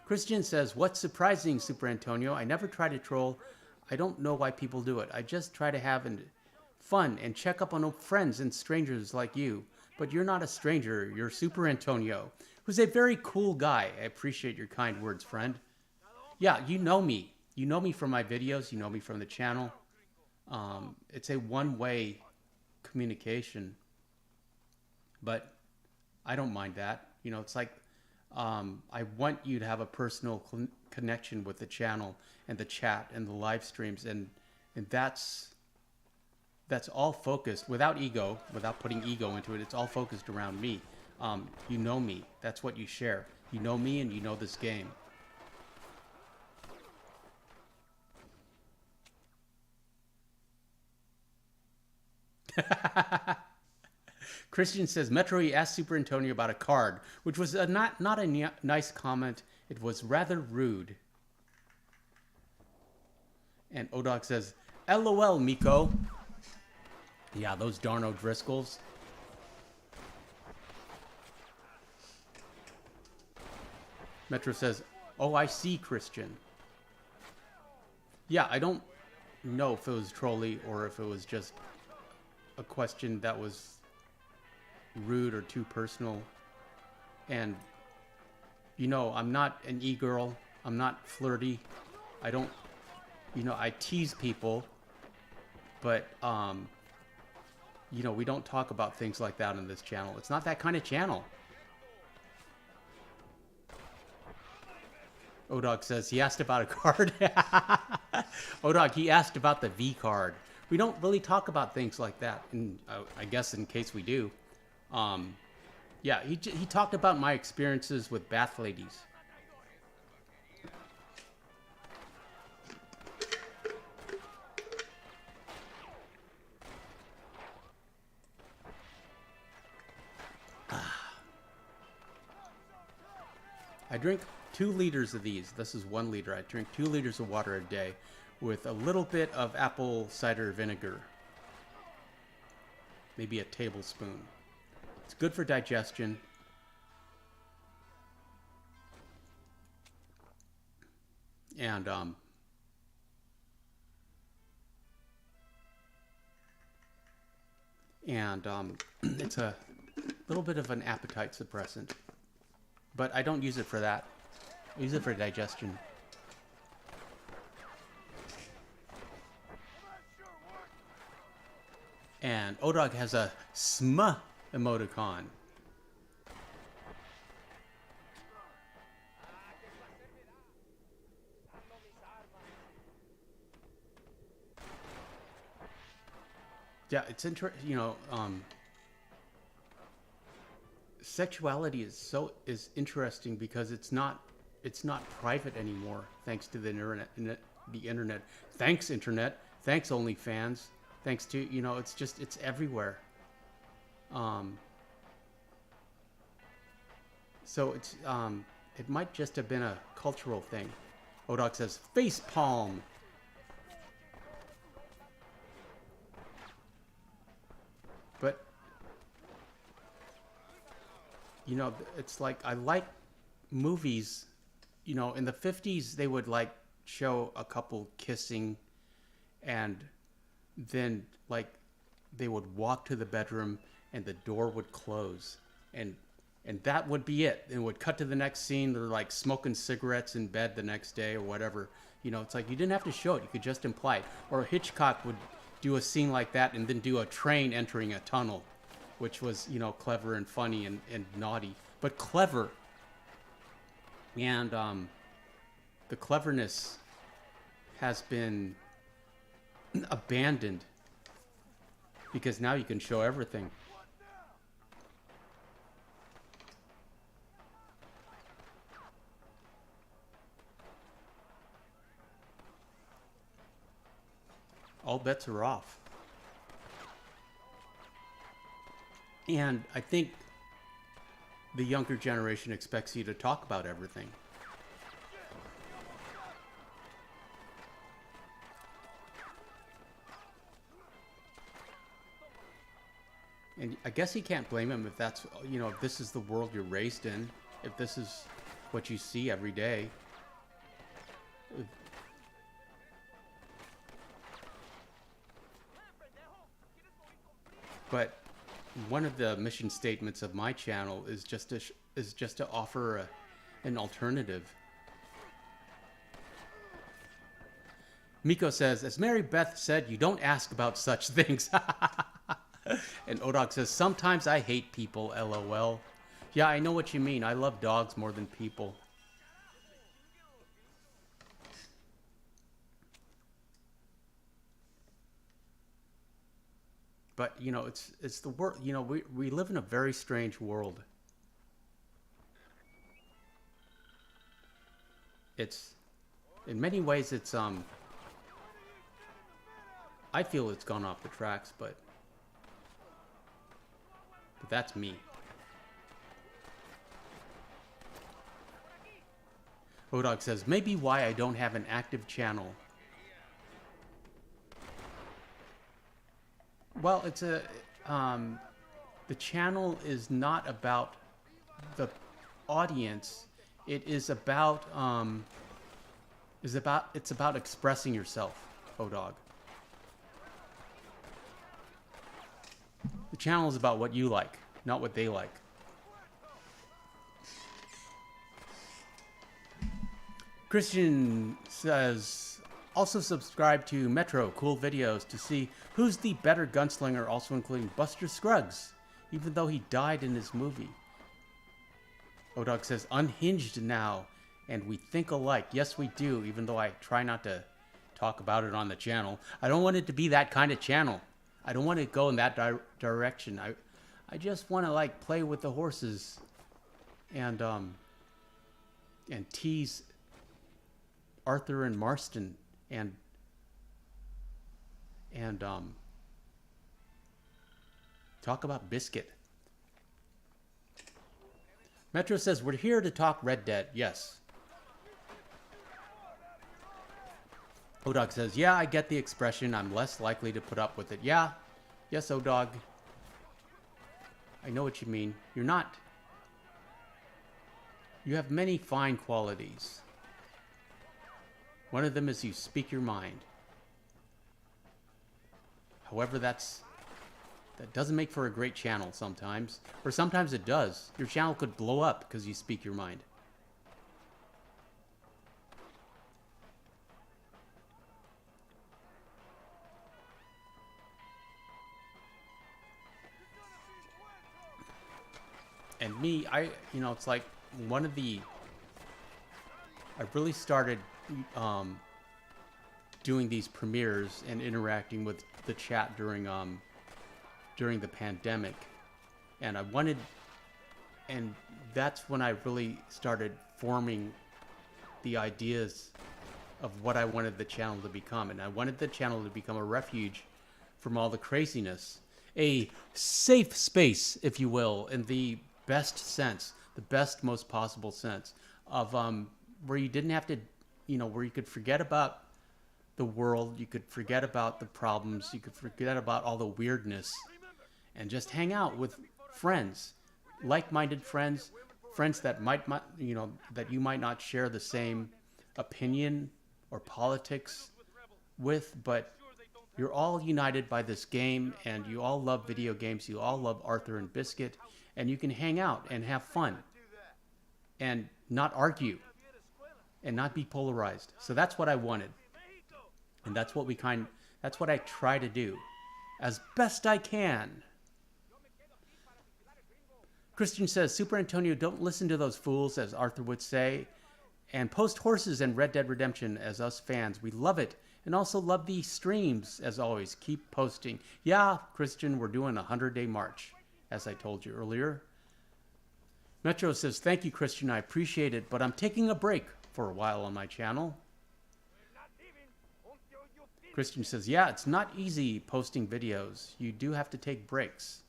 Speaker 4: Christian says, what's surprising, Superantonio? I never try to troll. I don't know why people do it. I just try to have fun and check up on friends and strangers like you. But you're not a stranger. You're Superantonio, who's a very cool guy. I appreciate your kind words, friend. Yeah, you know me. You know me from my videos. You know me from the channel. It's a one-way communication. But I don't mind that. You know, it's like I want you to have a personal connection with the channel and the chat and the live streams. And that's all focused without ego, without putting ego into it. It's all focused around me. You know me. That's what you share. You know me and you know this game. Christian says, Metro, he asked Superantonio about a card, which was not a nice comment. It was rather rude. And Odog says, LOL, Miko. Yeah, those darn O'Driscolls. Metro says, oh, I see, Christian. Yeah, I don't know if it was trolly or if it was just a question that was rude or too personal. And, you know, I'm not an e-girl. I'm not flirty. I don't, you know, I tease people. But, you know, we don't talk about things like that on this channel. It's not that kind of channel. Odog says he asked about a card. Odog, he asked about the V card. We don't really talk about things like that. And I guess in case we do. Yeah, he talked about my experiences with bath ladies. I drink 2 liters of these. This is 1 liter. I drink 2 liters of water a day with a little bit of apple cider vinegar. Maybe a tablespoon. It's good for digestion. And it's a little bit of an appetite suppressant. But I don't use it for that. I use it for digestion. And Odog has a sm emoticon. Yeah, it's interesting, you know, sexuality is interesting because it's not private anymore thanks to the internet. Thanks internet, thanks OnlyFans, thanks to, you know, it's everywhere. So it's it might just have been a cultural thing. Odog says face palm. But, you know, it's like, I like movies, you know, in the 50s, they would like show a couple kissing and then like they would walk to the bedroom and the door would close and that would be it. And would cut to the next scene. They're like smoking cigarettes in bed the next day or whatever. You know, it's like you didn't have to show it. You could just imply it. Or Hitchcock would do a scene like that and then do a train entering a tunnel, which was, you know, clever and funny and naughty, but clever. And the cleverness has been abandoned because now you can show everything. All bets are off. And I think the younger generation expects you to talk about everything. And I guess you can't blame him if that's, you know, if this is the world you're raised in, if this is what you see every day. But one of the mission statements of my channel is just to offer an alternative. Miko says, as Mary Beth said, you don't ask about such things. And Odog says, sometimes I hate people, LOL. Yeah, I know what you mean. I love dogs more than people. But, you know, it's the world, you know, we live in a very strange world. It's, in many ways, it's, I feel it's gone off the tracks, but that's me. Odog says, maybe why I don't have an active channel. Well, it's a, the channel is not about the audience. It is about, it's about expressing yourself, Odog. The channel is about what you like, not what they like. Christian says, also subscribe to Metro Cool Videos to see who's the better gunslinger, also including Buster Scruggs, even though he died in his movie. Odog says, unhinged now, and we think alike. Yes, we do, even though I try not to talk about it on the channel. I don't want it to be that kind of channel. I don't want to go in that direction. I just want to, like, play with the horses and tease Arthur and Marston and talk about Biscuit. Metro says, we're here to talk Red Dead. Yes. Odog says, yeah, I get the expression. I'm less likely to put up with it. Yeah. Yes, Odog. I know what you mean. You're not. You have many fine qualities. One of them is you speak your mind. However, that's That doesn't make for a great channel sometimes. Or sometimes it does. Your channel could blow up because you speak your mind. And me, it's like one of the... I really started doing these premieres and interacting with the chat during the pandemic. And that's when I really started forming the ideas of what I wanted the channel to become. And I wanted the channel to become a refuge from all the craziness. A safe space, if you will, in the best sense, the best, most possible sense of where you didn't have to, where you could forget about the world, you could forget about the problems, you could forget about all the weirdness, and just hang out with friends, like-minded friends, friends that that you might not share the same opinion or politics with, but you're all united by this game, and you all love video games, you all love Arthur and Biscuit, and you can hang out and have fun and not argue and not be polarized. So that's what I wanted. And that's what that's what I try to do as best I can. Christian says, Super Antonio, don't listen to those fools, as Arthur would say, and post horses and Red Dead Redemption as us fans. We love it. And also love the streams, as always. Keep posting. Yeah, Christian, we're doing a 100-day march, as I told you earlier. Metro says, thank you, Christian. I appreciate it, but I'm taking a break for a while on my channel. Christian says, yeah, it's not easy posting videos. You do have to take breaks.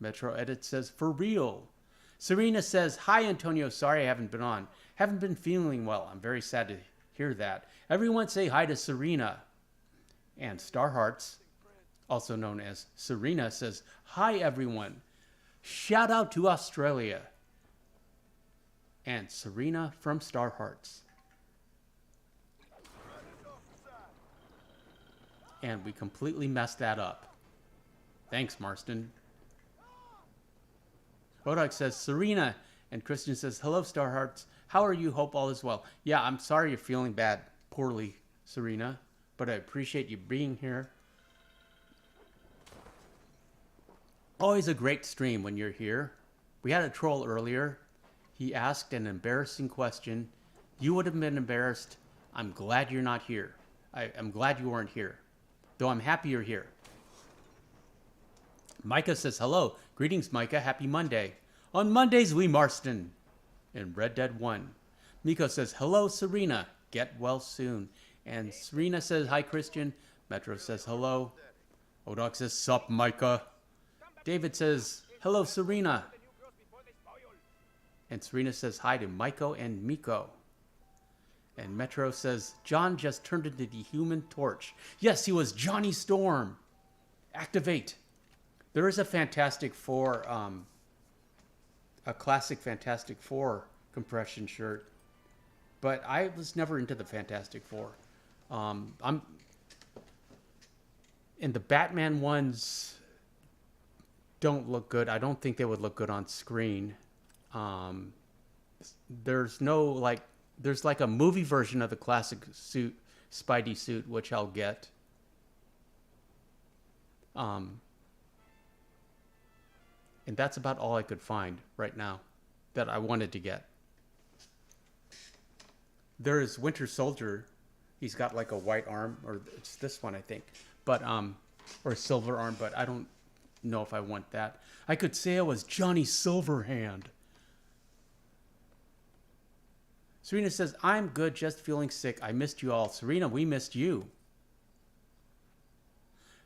Speaker 4: Metro Edit says, for real. Serena says, hi, Antonio. Sorry I haven't been on. Haven't been feeling well. I'm very sad to hear that. Everyone say hi to Serena. And Starhearts, also known as Serena, says, hi, everyone. Shout out to Australia. And Serena from Starhearts. And we completely messed that up. Thanks, Marston. Bodak says, Serena. And Christian says, hello, Starhearts. How are you? Hope all is well. Yeah, I'm sorry you're feeling poorly, Serena. But I appreciate you being here. Always a great stream when you're here. We had a troll earlier. He asked an embarrassing question. You would have been embarrassed. I'm glad you're not here. I'm glad you weren't here. Though I'm happy you're here. Micah says, hello. Greetings, Micah. Happy Monday. On Mondays, we Marston. In Red Dead 1. Miko says, hello, Serena. Get well soon. And Serena says, hi, Christian. Metro says, hello. Odoc says, sup, Micah. David says, hello, Serena. And Serena says hi to Miko and Miko. And Metro says, John just turned into the Human Torch. Yes, he was Johnny Storm. Activate. There is a Fantastic Four, a classic Fantastic Four compression shirt. But I was never into the Fantastic Four. And the Batman ones don't look good. I don't think they would look good on screen. There's like a movie version of the classic suit, Spidey suit, which I'll get. And that's about all I could find right now that I wanted to get. There is Winter Soldier. He's got like a white arm, or it's this one, I think, but or a silver arm, but I don't know if I want that. I could say I was Johnny Silverhand. Serena says, I'm good, just feeling sick. I missed you all. Serena, we missed you.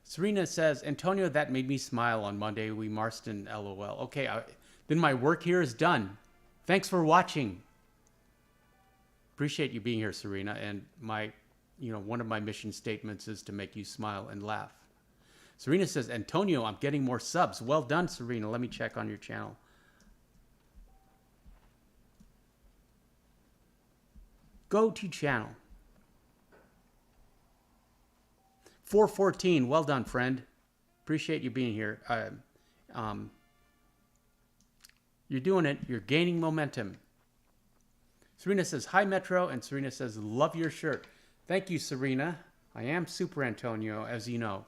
Speaker 4: Serena says, Antonio, that made me smile on Monday. We Marston, LOL. Okay, then my work here is done. Thanks for watching. Appreciate you being here, Serena. And one of my mission statements is to make you smile and laugh. Serena says, Antonio, I'm getting more subs. Well done, Serena. Let me check on your channel. Go to channel. 414. Well done, friend. Appreciate you being here. You're doing it. You're gaining momentum. Serena says, hi, Metro. And Serena says, love your shirt. Thank you, Serena. I am Super Antonio, as you know.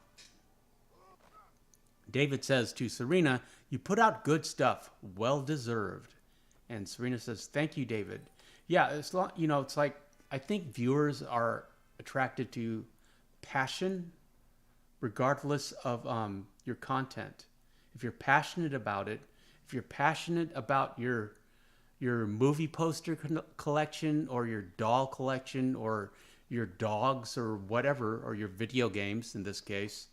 Speaker 4: David says to Serena, you put out good stuff. Well deserved. And Serena says, thank you, David. Yeah, it's like, I think viewers are attracted to passion regardless of your content. If you're passionate about it, if you're passionate about your movie poster collection or your doll collection or your dogs or whatever, or your video games in this case,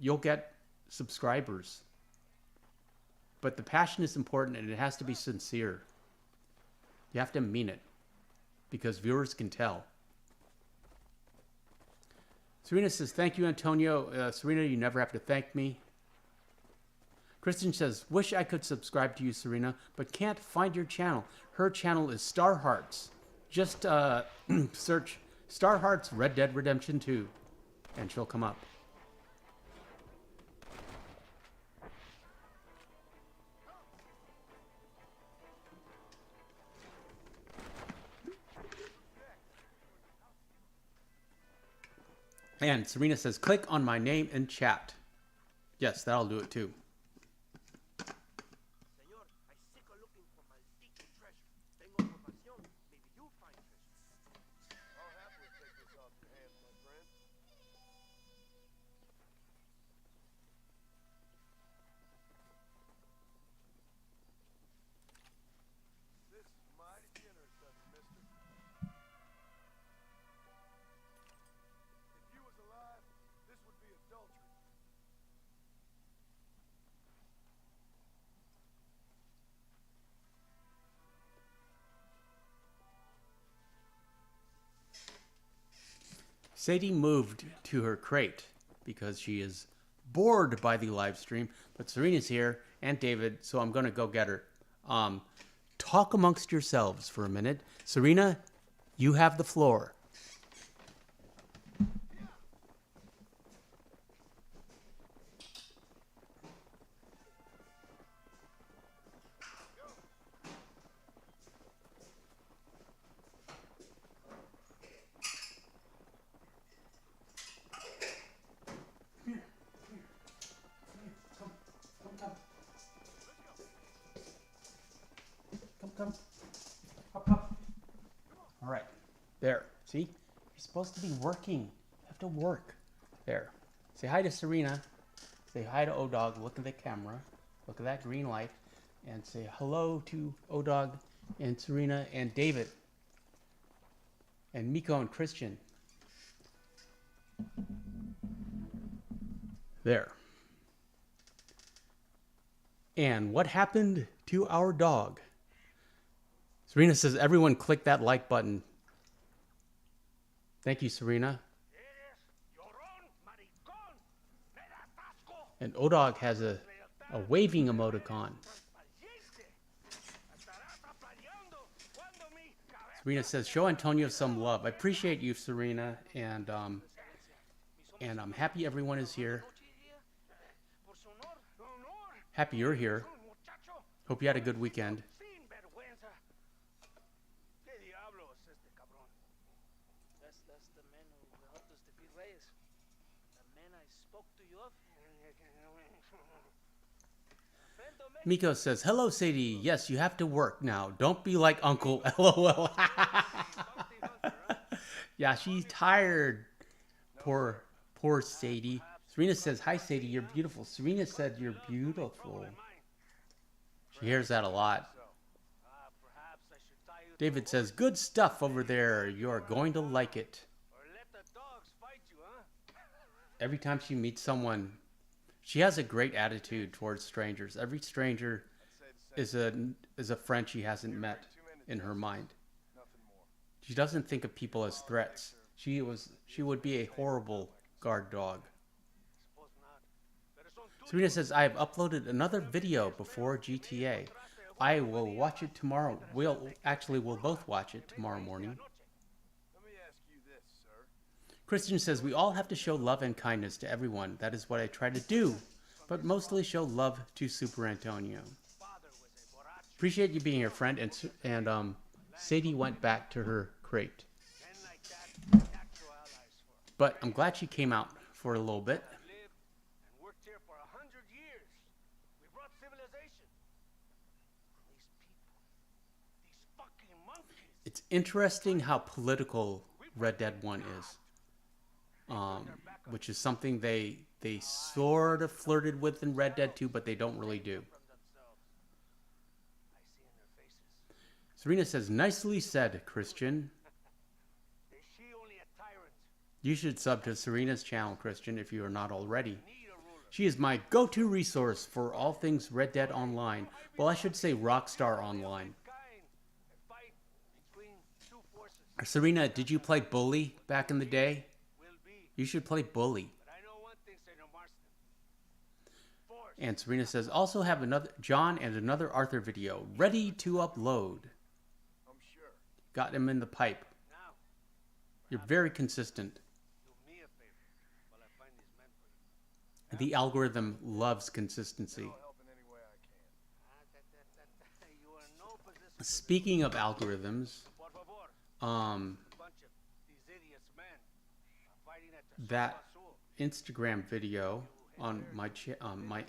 Speaker 4: you'll get subscribers. But the passion is important, and it has to be sincere. You have to mean it, because viewers can tell. Serena says, thank you, Antonio. Serena, you never have to thank me. Kristen says, wish I could subscribe to you, Serena, but can't find your channel. Her channel is Star Hearts. Just search Star Hearts Red Dead Redemption 2, and she'll come up. And Serena says, click on my name in chat. Yes, that'll do it too.
Speaker 5: Señor, I sick of looking for maldito treasure. Tengo información. Maybe you'll find treasure. I'll happily take this off your hands, my friend. This is mighty generous of you, mister. If you was alive, this would be adultery.
Speaker 4: Sadie moved to her crate because she is bored by the live stream, but Serena's here and David, so I'm going to go get her. Talk amongst yourselves for a minute. Serena, you have the floor. Come. Up. All right. There. See? You're supposed to be working. You have to work. There. Say hi to Serena. Say hi to O-Dog. Look at the camera. Look at that green light. And say hello to O-Dog and Serena and David. And Miko and Christian. There. And what happened to our dog? Serena says, everyone click that like button. Thank you, Serena. And O-Dog has a waving emoticon. Serena says, show Antonio some love. I appreciate you, Serena, and I'm happy everyone is here. Happy you're here. Hope you had a good weekend.
Speaker 3: That's the man who helped us defeat Reyes. The man I spoke to you of.
Speaker 4: Miko says, hello, Sadie. Yes, you have to work now. Don't be like Uncle. LOL. Yeah, she's tired. Poor Sadie. Serena says, hi, Sadie. You're beautiful. Serena said you're beautiful. She hears that a lot. David says, good stuff over there. You're going to like it. Every time she meets someone, she has a great attitude towards strangers. Every stranger is a friend she hasn't met in her mind. She doesn't think of people as threats. She would be a horrible guard dog. Serena says, I have uploaded another video before GTA. I will watch it tomorrow. We'll both watch it tomorrow morning.
Speaker 5: Let me ask you this, sir.
Speaker 4: Christian says, we all have to show love and kindness to everyone. That is what I try to do. but mostly show love to Super Antonio.
Speaker 3: Father was a borracho.
Speaker 4: Appreciate you being here, friend. And Sadie went back to her crate.
Speaker 3: Men like that, natural allies for.
Speaker 4: But I'm glad she came out for a little bit.
Speaker 3: I've lived and worked here for 100 years. We brought civilization. These people, these fucking monkeys.
Speaker 4: It's interesting how political Red Dead 1 is. Which is something they sort of flirted with in Red Dead 2, but they don't really do.
Speaker 3: From themselves. I see in their faces.
Speaker 4: Serena says, nicely said, Christian.
Speaker 3: Is she only a tyrant?
Speaker 4: You should sub to Serena's channel, Christian, if you are not already.
Speaker 3: Need a ruler.
Speaker 4: She is my go-to resource for all things Red Dead Online. Well, I should say Rockstar Online.
Speaker 3: Kind. A fight between two forces.
Speaker 4: Serena, did you play Bully back in the day?
Speaker 3: Will be.
Speaker 4: You should play Bully.
Speaker 3: But I know one thing, Senor Marston. Force.
Speaker 4: And Serena says, also have another John and another Arthur video ready to upload.
Speaker 5: I'm sure.
Speaker 4: Got him in the pipe.
Speaker 3: Now,
Speaker 4: You're very consistent.
Speaker 3: do me a favor while I find these men for you.
Speaker 4: The algorithm loves consistency.
Speaker 5: I'll help in any way I can.
Speaker 3: You are in no position to
Speaker 4: Speaking of algorithms,
Speaker 3: Por favor.
Speaker 4: um,
Speaker 3: Bunch of these idiots men are fighting at the
Speaker 4: that
Speaker 3: Azul.
Speaker 4: Instagram video on my on my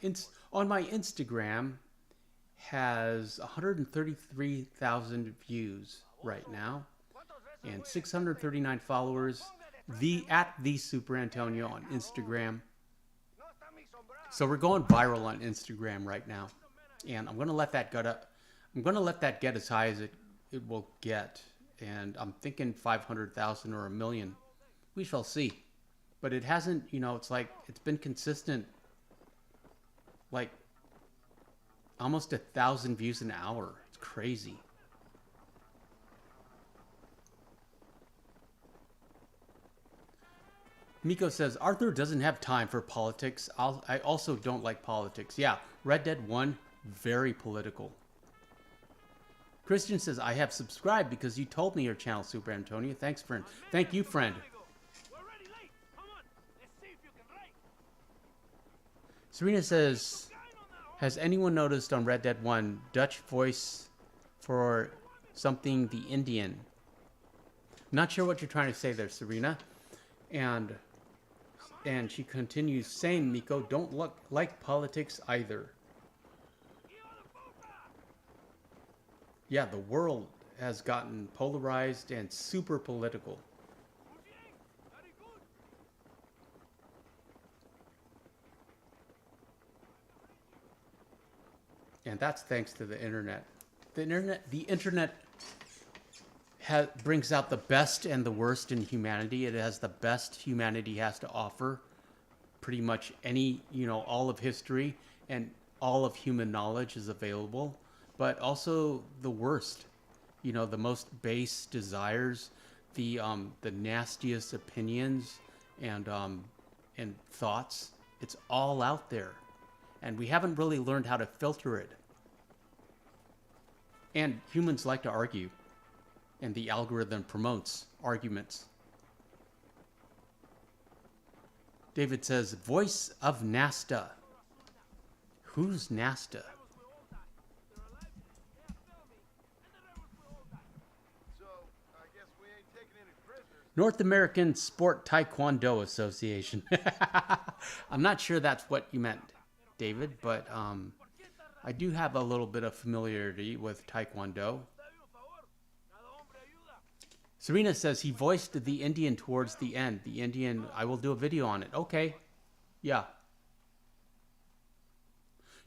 Speaker 4: Instagram has 133,000 views right now and 639 followers. At the Super Antonio on Instagram.
Speaker 3: No está mi sombrero.
Speaker 4: So we're going viral on Instagram right now, and I'm gonna let that get up. I'm gonna let that get as high as it will get, and I'm thinking 500,000 or 1 million. We shall see. But it hasn't, it's like it's been consistent, like almost 1,000 views an hour. It's crazy. Miko says, Arthur doesn't have time for politics. I also don't like politics. Yeah, Red Dead 1, very political. Christian says, I have subscribed because you told me your channel, Super Antonio. Thanks, friend. Thank you, friend.
Speaker 3: We're already late. Come on. Let's see if you can write.
Speaker 4: Serena says, has anyone noticed on Red Dead 1 Dutch voice for something the Indian? Not sure what you're trying to say there, Serena. And she continues saying, Miko, don't look like politics either. Yeah, the world has gotten polarized and super political. And that's thanks to the internet. The internet brings out the best and the worst in humanity. It has the best humanity has to offer. Pretty much all of history and all of human knowledge is available. But also the worst, the most base desires, the nastiest opinions and thoughts. It's all out there. And we haven't really learned how to filter it. And humans like to argue. And the algorithm promotes arguments. David says, voice of Nasta. Who's Nasta?
Speaker 5: So, I guess we ain't taking any prisoners.
Speaker 4: North American Sport Taekwondo Association. I'm not sure that's what you meant, David, but I do have a little bit of familiarity with Taekwondo. Serena says he voiced the Indian towards the end. The Indian, I will do a video on it. Okay. Yeah.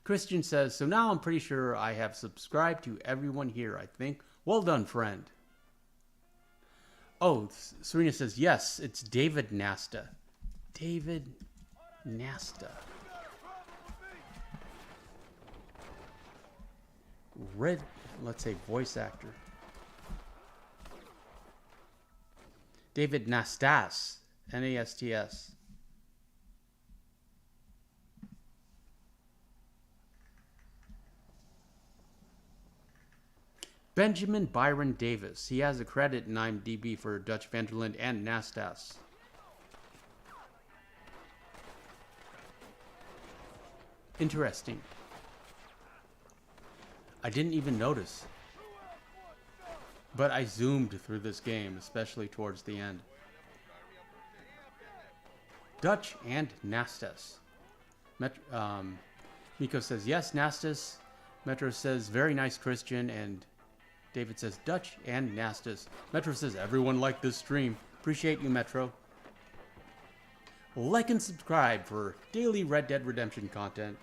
Speaker 4: Christian says, so now I'm pretty sure I have subscribed to everyone here, I think. Well done, friend. Oh, Serena says, yes, it's David Nasta. David Nasta. Let's say voice actor. David Nastas, N-A-S-T-S. Benjamin Byron Davis. He has a credit in IMDb for Dutch Vanderland and Nastas. interesting. I didn't even notice. But I zoomed through this game, especially towards the end. Dutch and Nastas. Miko says, yes, Nastas. Metro says, very nice, Christian. And David says, Dutch and Nastas. Metro says, everyone liked this stream. Appreciate you, Metro. Like and subscribe for daily Red Dead Redemption content.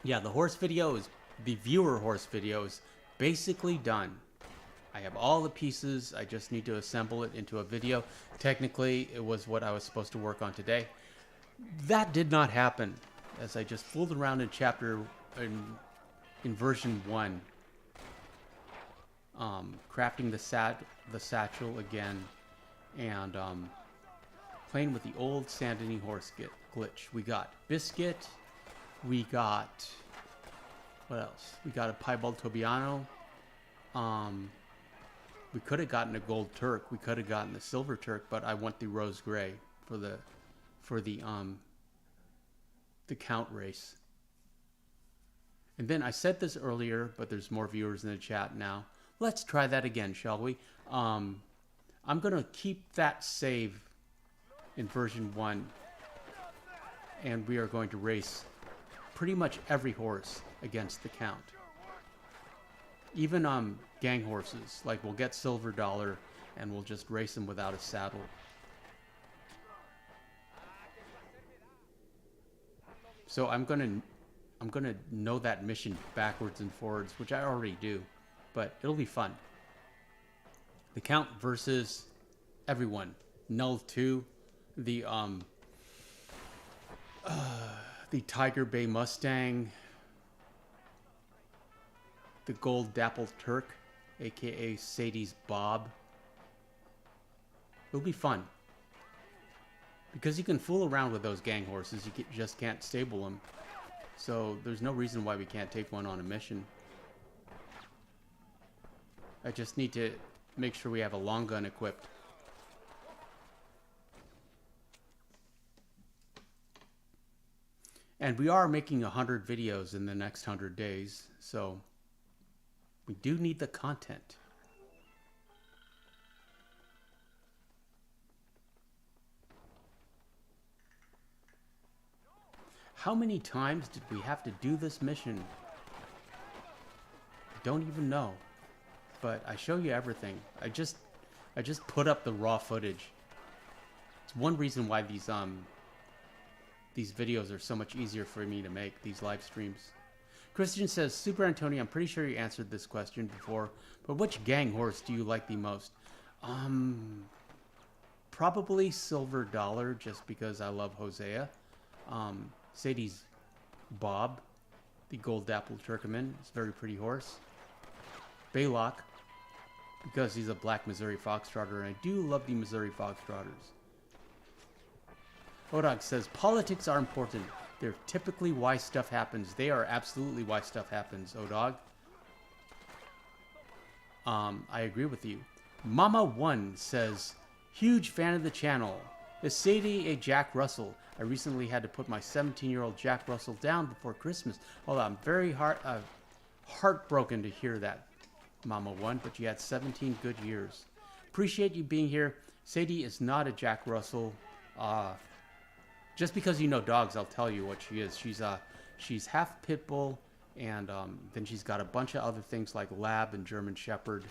Speaker 4: Yeah, the horse video is, the viewer horse video is basically done. I have all the pieces, I just need to assemble it into a video. Technically, it was what I was supposed to work on today. That did not happen, as I just fooled around in version 1. Crafting the satchel again, and playing with the old Sandini horse glitch. We got Biscuit. We got, what else? We got a Piebald Tobiano. We could have gotten a Gold Turk. We could have gotten the Silver Turk, but I want the Rose Gray for the Count race. And then I said this earlier, but there's more viewers in the chat now. Let's try that again, shall we? I'm gonna keep that save in version 1, and we are going to race pretty much every horse against the Count. Even gang horses, like we'll get Silver Dollar and we'll just race them without a saddle. So I'm gonna know that mission backwards and forwards, which I already do, but it'll be fun. The Count versus everyone. Null 2, the Tiger Bay Mustang, the Gold Dappled Turk, aka Sadie's Bob. It'll be fun. Because you can fool around with those gang horses, you just can't stable them. So there's no reason why we can't take one on a mission. I just need to make sure we have a long gun equipped. And we are making 100 videos in the next 100 days, so we do need the content. How many times did we have to do this mission? I don't even know. But I show you everything. I just put up the raw footage. It's one reason why these videos are so much easier for me to make, these live streams. Christian says, Super Antonio, I'm pretty sure you answered this question before, but which gang horse do you like the most? Probably Silver Dollar, just because I love Hosea. Sadie's Bob, the Gold Dappled Turkmen, it's a very pretty horse. Baylock, because he's a black Missouri Foxtrotter, and I do love the Missouri Foxtrotters. Odog says, politics are important. They're typically why stuff happens. They are absolutely why stuff happens, Odog. I agree with you. Mama1 says, huge fan of the channel. Is Sadie a Jack Russell? I recently had to put my 17-year-old Jack Russell down before Christmas. Although I'm very heartbroken to hear that, Mama1, but you had 17 good years. Appreciate you being here. Sadie is not a Jack Russell. Just because you know dogs, I'll tell you what she is. She's half pit bull, and then she's got a bunch of other things like lab and German shepherd.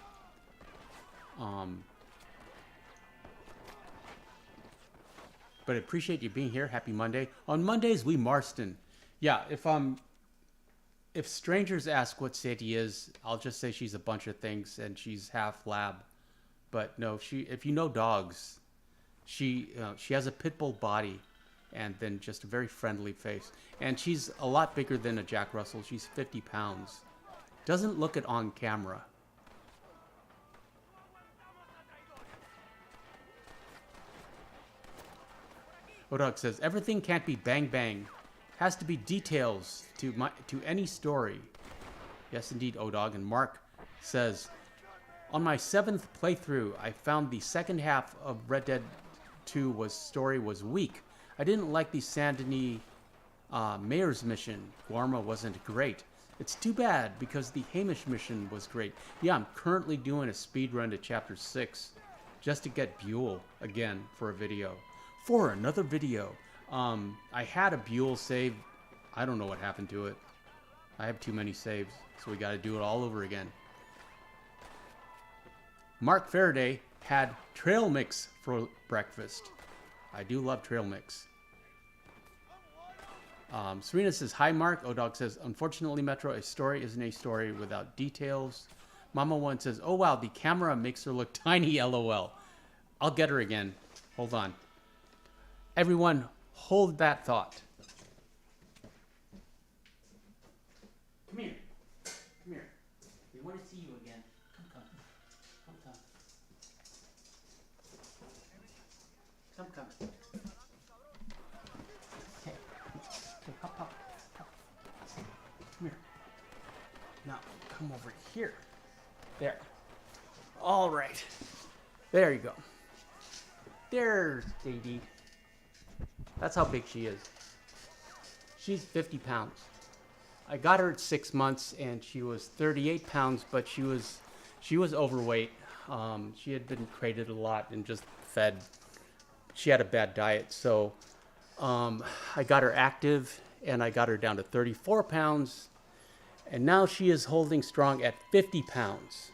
Speaker 4: But I appreciate you being here. Happy Monday. On Mondays, we Marston. Yeah, if strangers ask what Sadie is, I'll just say she's a bunch of things, and she's half lab. But no, if you know dogs, she has a pit bull body, and then just a very friendly face. And she's a lot bigger than a Jack Russell. She's 50 pounds. Doesn't look it on camera. Odog says, everything can't be bang bang. Has to be details to any story. Yes, indeed, Odog. And Mark says, On my 7th playthrough, I found the second half of Red Dead 2 story was weak. I didn't like the Saint-Denis mayor's mission. Guarma wasn't great. It's too bad because the Hamish mission was great. Yeah, I'm currently doing a speed run to chapter 6 just to get Buell again for a video. For another video. I had a Buell save. I don't know what happened to it. I have too many saves, so we got to do it all over again. Mark Faraday had trail mix for breakfast. I do love trail mix. Serena says, hi Mark. O-Dog says, unfortunately Metro, a story isn't a story without details. Mama One says, oh wow, the camera makes her look tiny, LOL. I'll get her again. Hold on. Everyone, hold that thought. Come here. Come here. We want to see you again. Come. Come. Okay. Okay, hop. Come here. Now, come over here. There. All right. There you go. There's Sadie. That's how big she is. She's 50 pounds. I got her at 6 months and she was 38 pounds, but she was overweight. She had been crated a lot and just fed. She had a bad diet. So I got her active and I got her down to 34 pounds. And now she is holding strong at 50 pounds.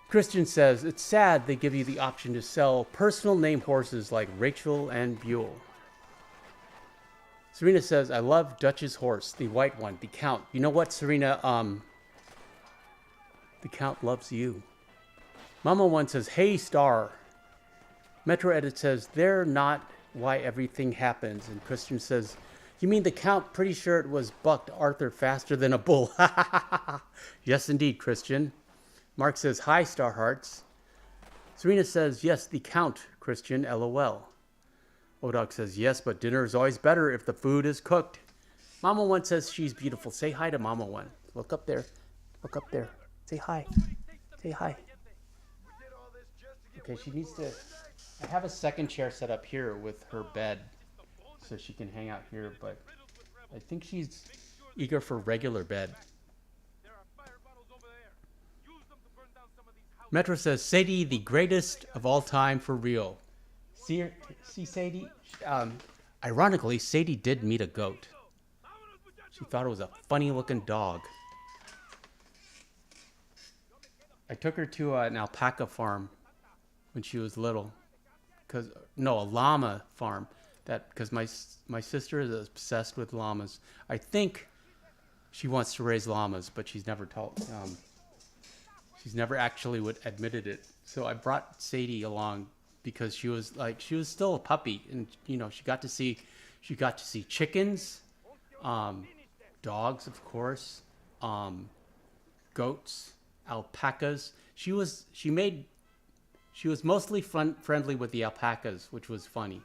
Speaker 4: Christian says, it's sad they give you the option to sell personal name horses like Rachel and Buell. Serena says, I love Dutch's horse, the white one, the Count. You know what, Serena? The Count loves you. Mama One says, hey, Star. Metro Edit says, they're not why everything happens. And Christian says, you mean the Count? Pretty sure it was bucked Arthur faster than a bull. Yes, indeed, Christian. Mark says, hi, Star Hearts. Serena says, yes, the Count, Christian, LOL. O-Dog says, yes, but dinner is always better if the food is cooked. Mama One says she's beautiful. Say hi to Mama One. Look up there. Look up there. Say hi. Say hi. Okay, she needs to... I have a second chair set up here with her bed so she can hang out here, but I think she's eager for regular bed. Metro says, Sadie, the greatest of all time for real. See Sadie? Ironically, Sadie did meet a goat. She thought it was a funny-looking dog. I took her to an alpaca farm when she was little. A llama farm. Because my sister is obsessed with llamas. I think she wants to raise llamas, but she's never told... She's never actually admitted it. So I brought Sadie along because she was still a puppy, and she got to see chickens, dogs, of course, goats, alpacas. She was mostly friendly with the alpacas, which was funny.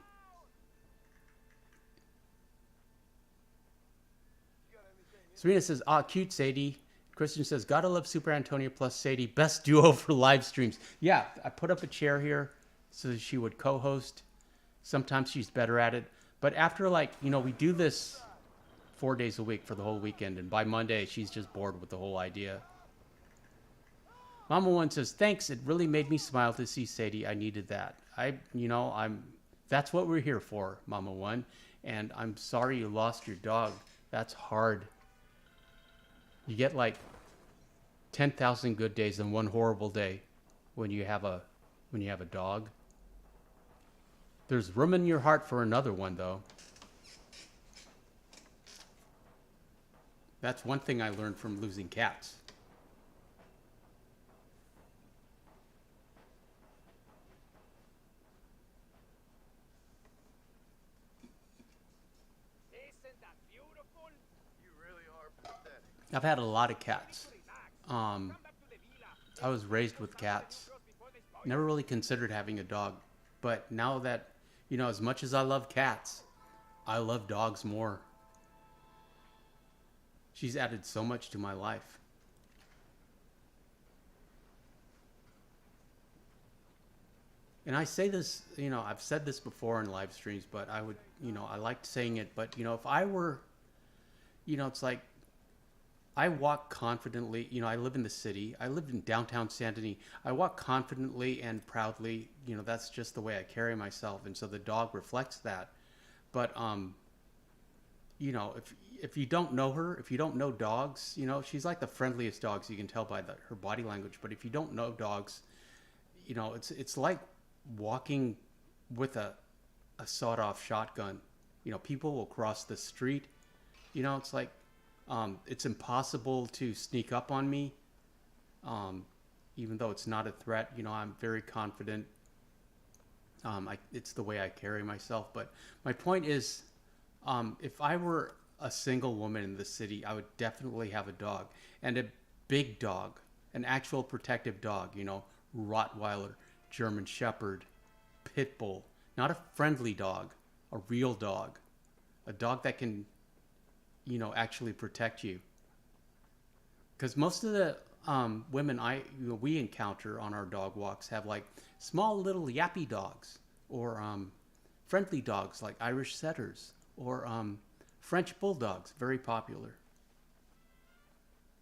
Speaker 4: Serena says, cute Sadie. Christian says, gotta love Super Antonio plus Sadie. Best duo for live streams. Yeah, I put up a chair here so she would co-host. Sometimes she's better at it. But after we do this 4 days a week for the whole weekend. And by Monday, she's just bored with the whole idea. Mama One says, thanks. It really made me smile to see Sadie. I needed that. That's what we're here for, Mama One. And I'm sorry you lost your dog. That's hard. You get 10,000 good days and one horrible day when you have a dog. There's room in your heart for another one, though. That's one thing I learned from losing cats. I've had a lot of cats. I was raised with cats. Never really considered having a dog. But now that, as much as I love cats, I love dogs more. She's added so much to my life. And I say this, I've said this before in live streams, but I would, I liked saying it, but, if I were, it's like I walk confidently, I live in the city. I lived in downtown San Denis. I walk confidently and proudly, that's just the way I carry myself. And so the dog reflects that. But, if you don't know her, if you don't know dogs, she's like the friendliest dogs. You can tell by her body language. But if you don't know dogs, it's like walking with a sawed-off shotgun. People will cross the street. It's like it's impossible to sneak up on me, even though it's not a threat. I'm very confident. It's the way I carry myself. But my point is, if I were a single woman in the city, I would definitely have a dog, and a big dog, an actual protective dog, Rottweiler, German Shepherd, Pit Bull, not a friendly dog, a real dog, a dog that can, actually protect you. Because most of the women we encounter on our dog walks have like small little yappy dogs, or friendly dogs like Irish setters, or French bulldogs, very popular.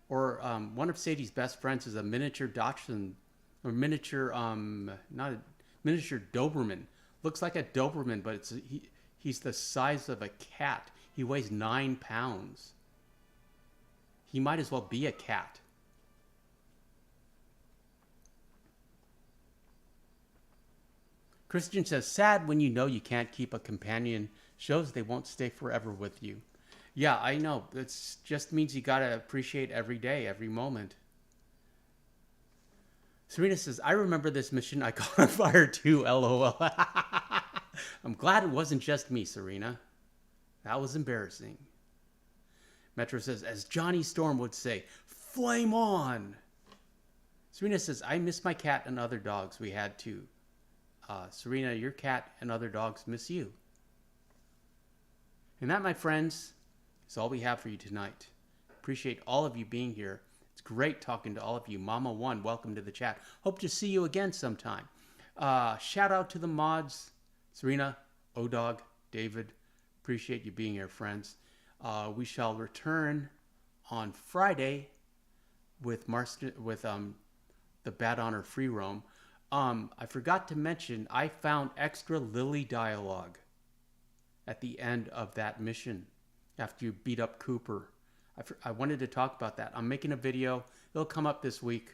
Speaker 4: Or one of Sadie's best friends is a miniature Dachshund, or miniature, not a miniature Doberman. Looks like a Doberman, but he's the size of a cat. He weighs 9 pounds. He might as well be a cat. Christian says, sad when you know you can't keep a companion. Shows they won't stay forever with you. Yeah, I know. It just means you gotta appreciate every day, every moment. Serena says, I remember this mission. I caught on fire too, LOL. I'm glad it wasn't just me, Serena. That was embarrassing. Metro says, as Johnny Storm would say, flame on. Serena says, I miss my cat and other dogs. We had to. Serena, your cat and other dogs miss you. And that, my friends, is all we have for you tonight. Appreciate all of you being here. It's great talking to all of you. Mama One, welcome to the chat. Hope to see you again sometime. Shout out to the mods. Serena, O-Dog, David. Appreciate you being here, friends. We shall return on Friday with Marston, with the Bad Honor Free Roam. I forgot to mention, I found extra Lily dialogue at the end of that mission after you beat up Cooper. I wanted to talk about that. I'm making a video. It'll come up this week.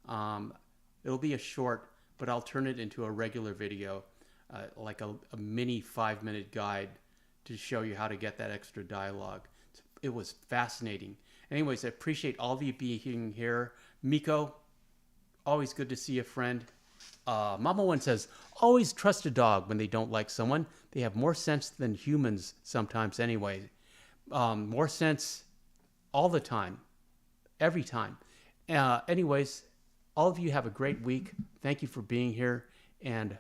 Speaker 4: It'll be a short, but I'll turn it into a regular video, like a mini 5-minute guide to show you how to get that extra dialogue. It was fascinating. Anyways, I appreciate all of you being here. Miko, always good to see you, friend. Mama One says, always trust a dog when they don't like someone. They have more sense than humans sometimes anyway. More sense all the time. Every time. Anyways, all of you have a great week. Thank you for being here. And